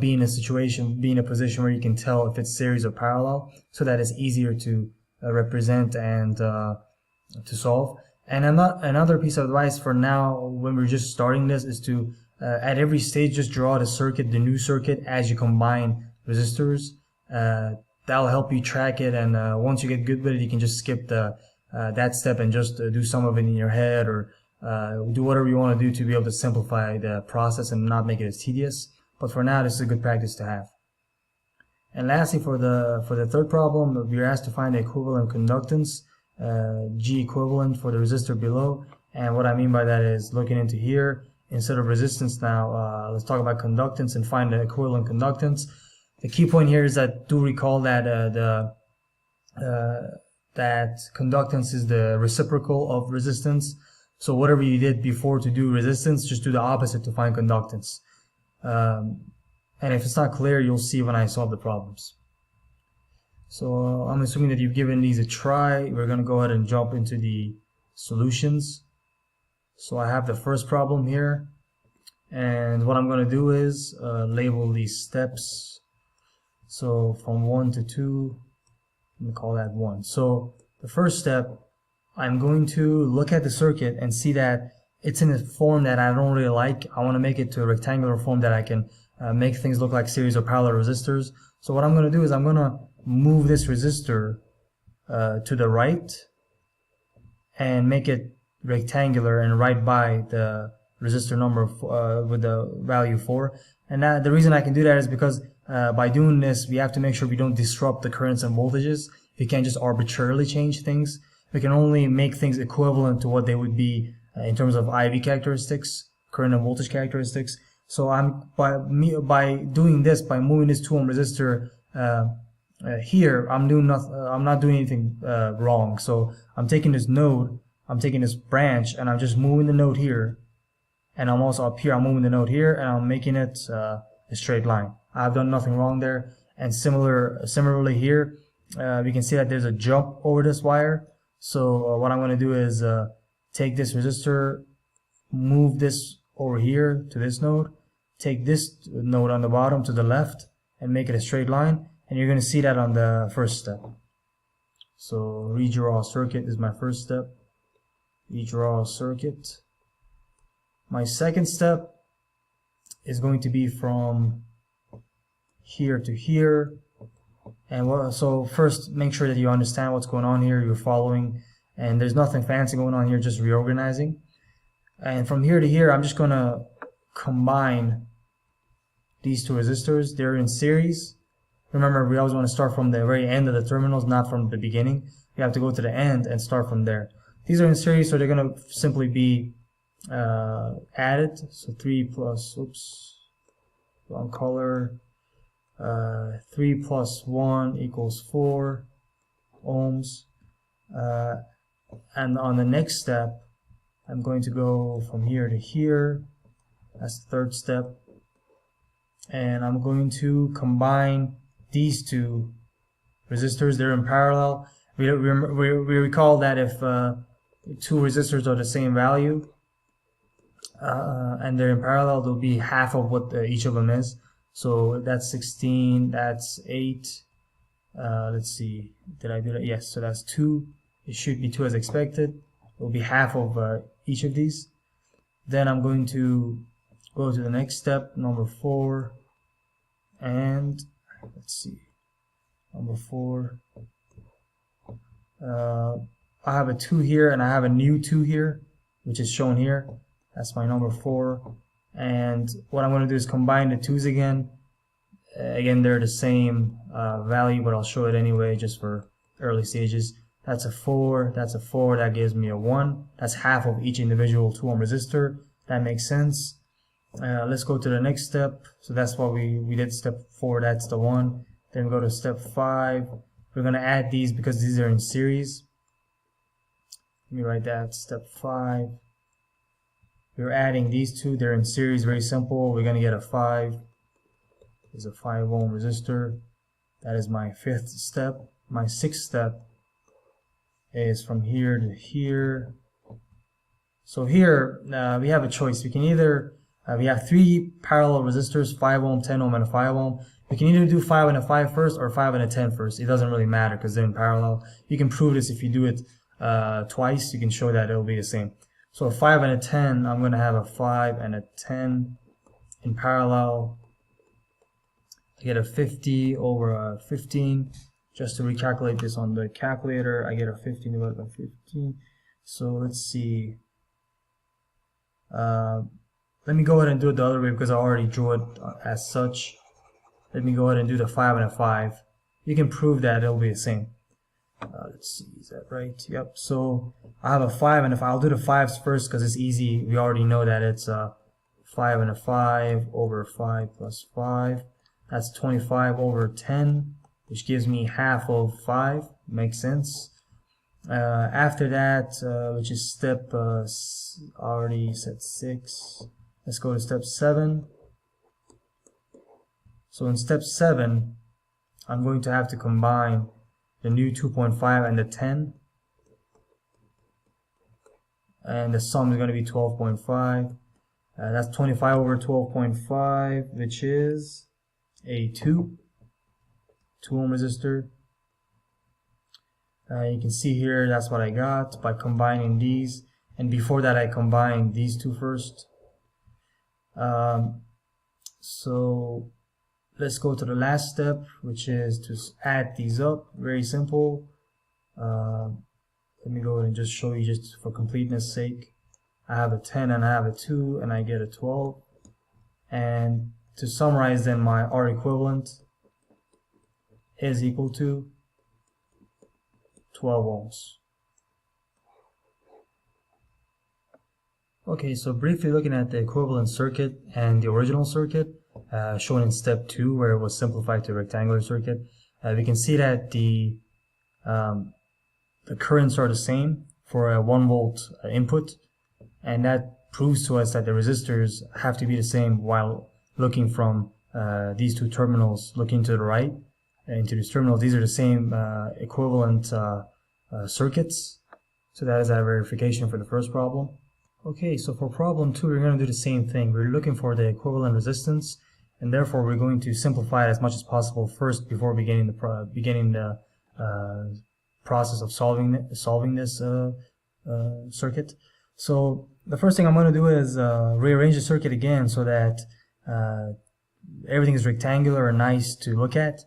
be in a position where you can tell if it's series or parallel, so that it's easier to represent and to solve. And another piece of advice for now, when we're just starting this, is to at every stage just draw the new circuit as you combine resistors. that'll help you track it, and once you get good with it, you can just skip that step and just do some of it in your head, or do whatever you want to do to be able to simplify the process and not make it as tedious. But for now, this is a good practice to have. And lastly, for the third problem, we are asked to find the equivalent conductance, G equivalent, for the resistor below. And what I mean by that is, looking into here, instead of resistance now, let's talk about conductance and find the equivalent conductance. The key point here is that do recall that that conductance is the reciprocal of resistance. So whatever you did before to do resistance, just do the opposite to find conductance. And if it's not clear, you'll see when I solve the problems. So I'm assuming that you've given these a try. We're going to go ahead and jump into the solutions. So I have the first problem here, and what I'm going to do is label these steps. So from 1 to 2, I'm going to call that 1. So the first step, I'm going to look at the circuit and see that it's in a form that I don't really like. I want to make it to a rectangular form that I can make things look like series or parallel resistors. So what I'm going to do is I'm going to move this resistor to the right and make it rectangular and right by the resistor number with the value 4. And the reason I can do that is because by doing this, we have to make sure we don't disrupt the currents and voltages. We can't just arbitrarily change things. We can only make things equivalent to what they would be in terms of IV characteristics, current and voltage characteristics. So by doing this, by moving this 2 ohm resistor here, I'm not doing anything wrong. So I'm taking this node, I'm taking this branch, and I'm just moving the node here, and I'm also up here, I'm moving the node here, and I'm making it a straight line. I've done nothing wrong there. And similarly here, we can see that there's a jump over this wire. So what I'm going to do is take this resistor, move this over here to this node, take this node on the bottom to the left, and make it a straight line. And you're going to see that on the first step. So redraw circuit is my first step. Redraw circuit. My second step is going to be from here to here. And so first, make sure that you understand what's going on here, you're following, and there's nothing fancy going on here, just reorganizing. And from here to here, I'm just going to combine these two resistors. They're in series. Remember, we always want to start from the very end of the terminals, not from the beginning. You have to go to the end and start from there. These are in series, so they're going to simply be added. So 3 plus, wrong color. 3 plus 1 equals 4 ohms. And on the next step, I'm going to go from here to here. That's the third step. And I'm going to combine these two resistors. They're in parallel. We recall that if two resistors are the same value and they're in parallel, they'll be half of what each of them is. So that's 16, that's 8. Let's see, did I do that? Yes, so that's 2. It should be 2 as expected. It will be half of each of these. Then I'm going to go to the next step, number 4. And let's see, number 4. I have a 2 here, and I have a new 2 here, which is shown here. That's my number 4. And what I'm going to do is combine the 2's again. Again, they're the same value, but I'll show it anyway just for early stages. That's a 4, that's a 4, that gives me a 1. That's half of each individual 2 ohm resistor. That makes sense. Let's go to the next step. So that's what we did, step 4, that's the 1. Then we go to step 5. We're going to add these because these are in series. Let me write that, step 5. We're adding these two, they're in series, very simple. We're going to get a 5. There's a 5 ohm resistor. That is my 5th step. My 6th step is from here to here. So here we have a choice. We can either, we have 3 parallel resistors, 5 ohm, 10 ohm, and a 5 ohm. We can either do 5 and a 5 first or 5 and a 10 first. It doesn't really matter because they're in parallel. You can prove this if you do it twice. You can show that it'll be the same. So a 5 and a 10, I'm going to have a 5 and a 10 in parallel. I get a 50 over a 15. Just to recalculate this on the calculator, I get a 15 divided by 15. So let's see. Let me go ahead and do it the other way because I already drew it as such. Let me go ahead and do the 5 and a 5. You can prove that it'll be the same. Let's see, is that right? Yep. So I have a 5 and a 5. I'll do the 5s first because it's easy. We already know that it's 5 and a 5 over 5 plus 5. That's 25 over 10, which gives me half of 5. Makes sense. After that, which is step, already said 6. Let's go to step 7. So in step 7, I'm going to have to combine the new 2.5 and the 10. And the sum is going to be 12.5. That's 25 over 12.5, which is a 2 ohm resistor. You can see here that's what I got by combining these, and before that I combined these two first. So let's go to the last step, which is to add these up. Very simple. Let me go ahead and just show you, just for completeness sake. I have a 10 and I have a 2 and I get a 12. And to summarize, then my R equivalent is equal to 12 ohms. Okay, so briefly looking at the equivalent circuit and the original circuit shown in step 2, where it was simplified to a rectangular circuit, we can see that the currents are the same for a 1 volt input, and that proves to us that the resistors have to be the same while looking from these two terminals, looking to the right into these terminals. These are the same equivalent circuits. So that is our verification for the first problem. Okay, so for problem 2, we're going to do the same thing. We're looking for the equivalent resistance, and therefore we're going to simplify it as much as possible first before beginning the process of solving this circuit. So the first thing I'm going to do is rearrange the circuit again so that everything is rectangular and nice to look at.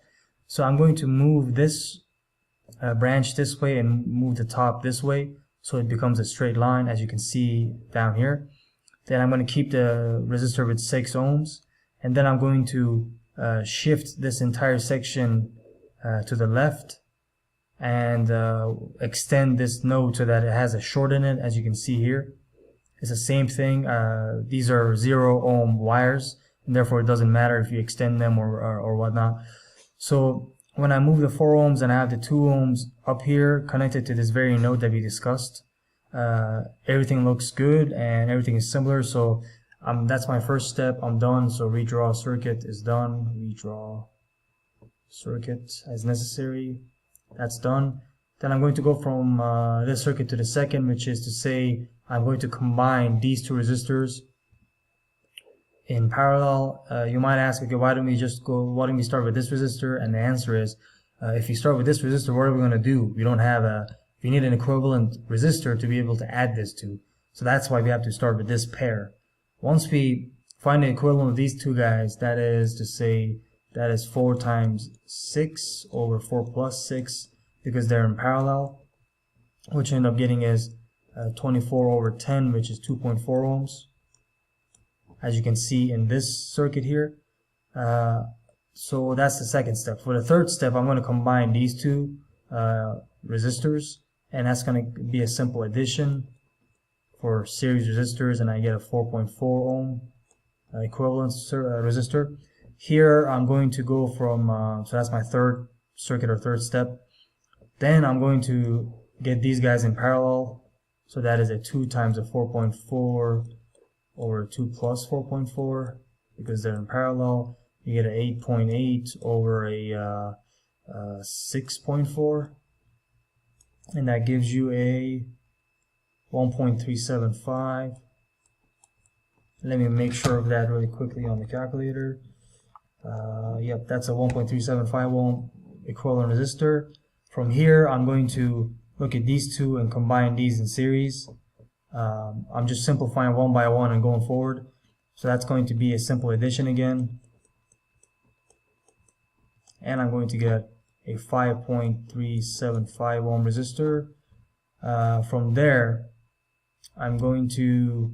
So I'm going to move this branch this way and move the top this way, so it becomes a straight line, as you can see down here. Then I'm going to keep the resistor with 6 ohms, and then I'm going to shift this entire section to the left and extend this node so that it has a short in it, as you can see here. It's the same thing. These are 0 ohm wires, and therefore it doesn't matter if you extend them or whatnot. So when I move the 4 ohms and I have the 2 ohms up here connected to this very node that we discussed, everything looks good and everything is similar. So that's my first step. I'm done. So redraw circuit is done. Redraw circuit as necessary. That's done. Then I'm going to go from this circuit to the second, which is to say I'm going to combine these two resistors in parallel. You might ask, okay, why don't we start with this resistor? And the answer is, if you start with this resistor, what are we going to do? We need an equivalent resistor to be able to add this to. So that's why we have to start with this pair. Once we find the equivalent of these two guys, that is to say, that is 4 times 6 over 4 plus 6, because they're in parallel. What you end up getting is 24 over 10, which is 2.4 ohms. As you can see in this circuit here. So that's the second step. For the third step, I'm going to combine these two resistors, and that's going to be a simple addition for series resistors, and I get a 4.4 ohm equivalent resistor. Here I'm going to go from, so that's my third circuit or third step. Then I'm going to get these guys in parallel. So that is a 2 times a 4.4 over 2 plus 4.4, because they're in parallel. You get an 8.8 over a 6.4, and that gives you a 1.375. Let me make sure of that really quickly on the calculator. Yep, that's a 1.375 ohm equivalent resistor. From here, I'm going to look at these two and combine these in series. I'm just simplifying one by one and going forward. So that's going to be a simple addition again. And I'm going to get a 5.375 ohm resistor. From there, I'm going to,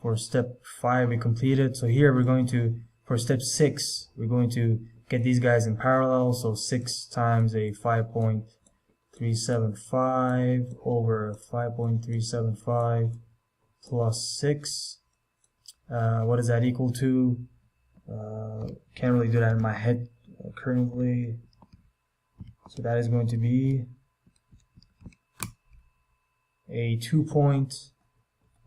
for step 5 we completed, so here we're going to, for step 6, we're going to get these guys in parallel, so 6 times a 5.375 over 5.375 plus 6. What is that equal to? Can't really do that in my head currently. So that is going to be a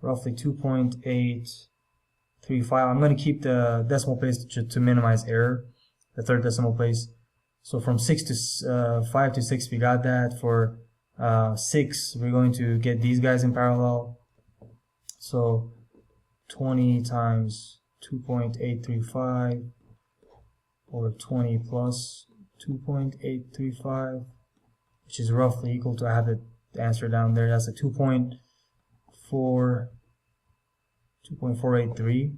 roughly 2.835. I'm going to keep the decimal place to minimize error, the third decimal place. So from 5 to 6 we got that. For 6 we're going to get these guys in parallel. So 20 times 2.835 over 20 plus 2.835, which is roughly equal to, I have the answer down there, that's a 2.483.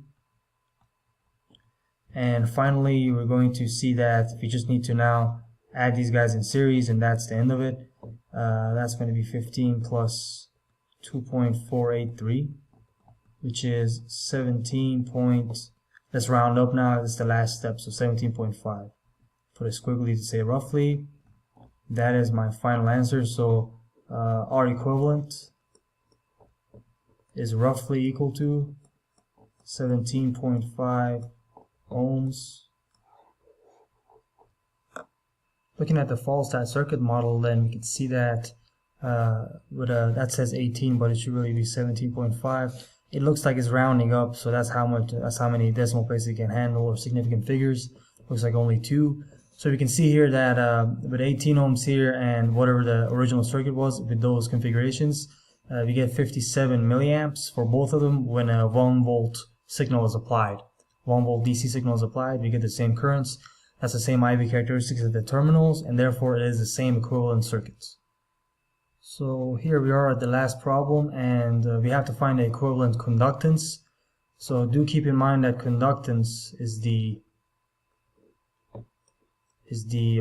And finally we're going to see that we just need to now add these guys in series, and that's the end of it. That's going to be 15 plus 2.483, which is 17 let's round up now, this is the last step, so 17.5. Put a squiggly to say roughly. That is my final answer. So R equivalent is roughly equal to 17.5 ohms. Looking at the fall-stat circuit model, then we can see that that says 18, but it should really be 17.5. It looks like it's rounding up, so that's how many decimal places it can handle, or significant figures. Looks like only 2. So we can see here that with 18 ohms here and whatever the original circuit was with those configurations, we get 57 milliamps for both of them when a 1 volt signal is applied. 1 volt DC signal is applied, we get the same currents. That's the same IV characteristics at the terminals, and therefore it is the same equivalent circuits. So here we are at the last problem, and we have to find the equivalent conductance. So do keep in mind that conductance is the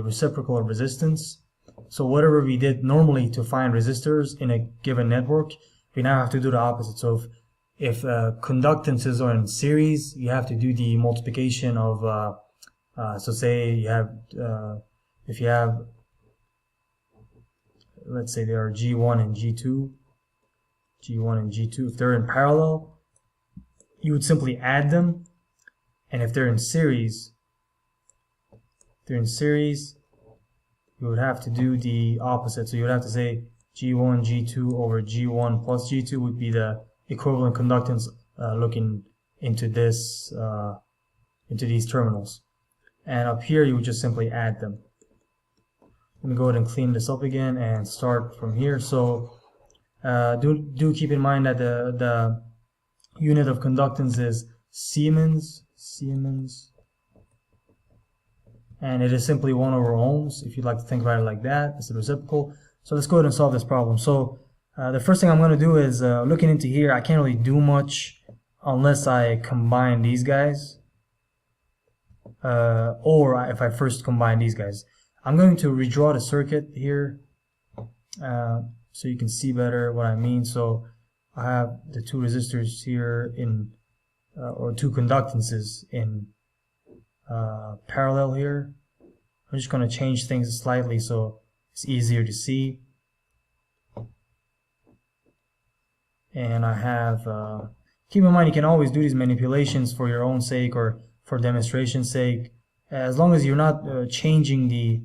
reciprocal of resistance. So whatever we did normally to find resistors in a given network, we now have to do the opposite. So if conductances are in series, you have to do the multiplication of so say you have if you have, let's say there are G1 and G2, if they're in parallel, you would simply add them, and if they're in series, you would have to do the opposite. So you would have to say G1 G2 over G1 plus G2 would be the equivalent conductance looking into this into these terminals, and up here you would just simply add them. Let me go ahead and clean this up again and start from here. So do keep in mind that the unit of conductance is Siemens, and it is simply 1 over ohms, if you'd like to think about it like that. It's the reciprocal. So let's go ahead and solve this problem. So the first thing I'm going to do is, looking into here, I can't really do much unless I combine these guys, or if I first combine these guys. I'm going to redraw the circuit here so you can see better what I mean. So I have the 2 resistors here in, or 2 conductances in parallel here. I'm just going to change things slightly so it's easier to see. And I have, keep in mind you can always do these manipulations for your own sake or for demonstration's sake. As long as you're not changing the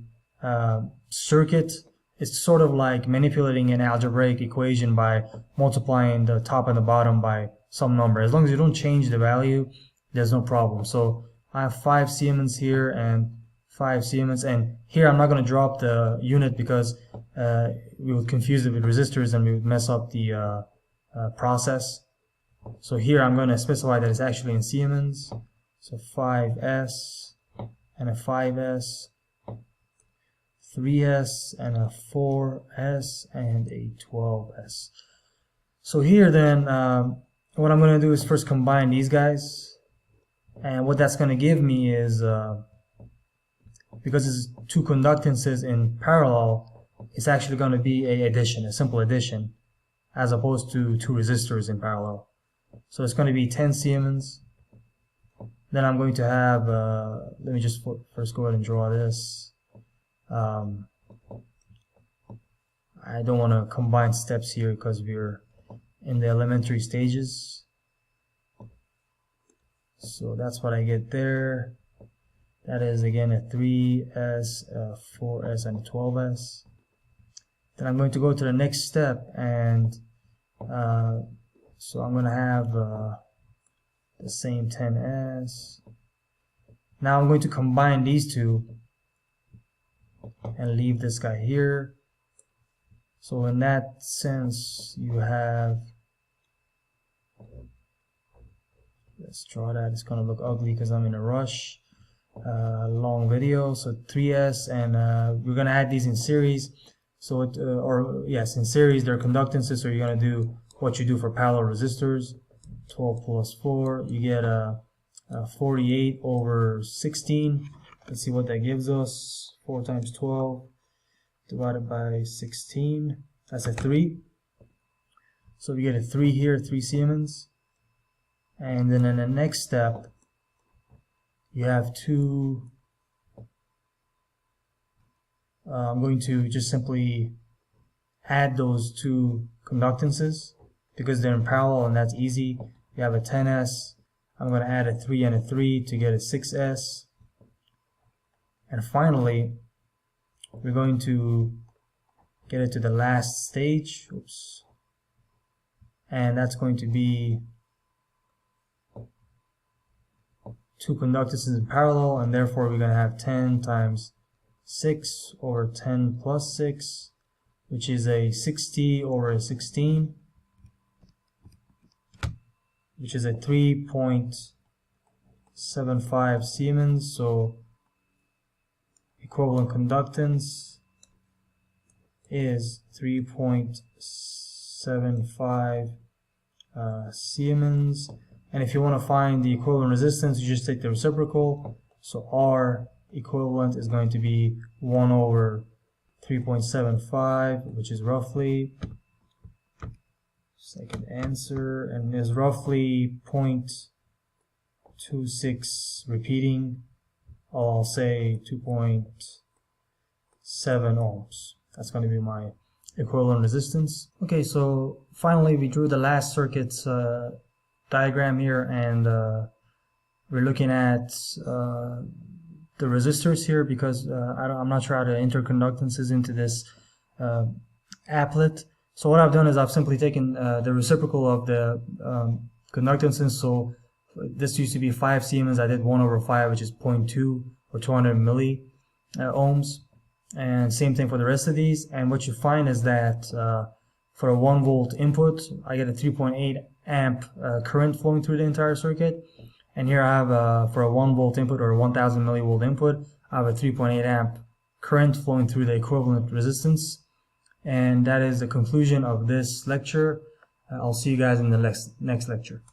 circuit, it's sort of like manipulating an algebraic equation by multiplying the top and the bottom by some number. As long as you don't change the value, there's no problem. So I have 5 Siemens here and 5 Siemens, and here I'm not going to drop the unit because we would confuse it with resistors and we would mess up the process. So here I'm going to specify that it's actually in Siemens. So 5S and a 5S, 3S and a 4S and a 12S. So here then what I'm going to do is first combine these guys, and what that's going to give me is because it's two conductances in parallel, it's actually going to be a simple addition, as opposed to two resistors in parallel. So it's going to be 10 Siemens. Then I'm going to have, let me just first go ahead and draw this. I don't want to combine steps here because we're in the elementary stages. So that's what I get there. That is again a 3S, a 4S, and a 12S. Then I'm going to go to the next step, and so I'm going to have the same 10S. Now I'm going to combine these two and leave this guy here. So in that sense, you have, let's draw that. It's going to look ugly because I'm in a rush. Long video. So 3S, and we're going to add these in series. So it, yes, in series they're conductances. So you're going to do what you do for parallel resistors. 12 plus 4, you get a 48 over 16. Let's see what that gives us. 4 times 12 divided by 16. That's a 3. So we get a 3 here, 3 Siemens. And then in the next step, you have two. I'm going to just simply add those two conductances because they're in parallel, and that's easy. You have a 10S. I'm going to add a 3 and a 3 to get a 6S. And finally, we're going to get it to the last stage. Oops. And that's going to be two conductances in parallel, and therefore we're going to have 10 times 6 over 10 plus 6, which is a 60 over a 16, which is a 3.75 Siemens. So equivalent conductance is 3.75 Siemens. And if you want to find the equivalent resistance, you just take the reciprocal. So R equivalent is going to be 1 over 3.75, which is roughly, second answer, and is roughly 0.26 repeating. I'll say 2.7 ohms. That's going to be my equivalent resistance. Okay, so finally we drew the last circuit's diagram here, and we're looking at the resistors here because I'm not sure how to enter conductances into this applet. So what I've done is I've simply taken the reciprocal of the conductances. So this used to be 5 Siemens. I did 1 over 5, which is 0.2 or 200 milli ohms. And same thing for the rest of these. And what you find is that for a 1 volt input, I get a 3.8 amp current flowing through the entire circuit. And here I have for a 1 volt input or a 1000 millivolt input, I have a 3.8 amp current flowing through the equivalent resistance. And that is the conclusion of this lecture. I'll see you guys in the next lecture.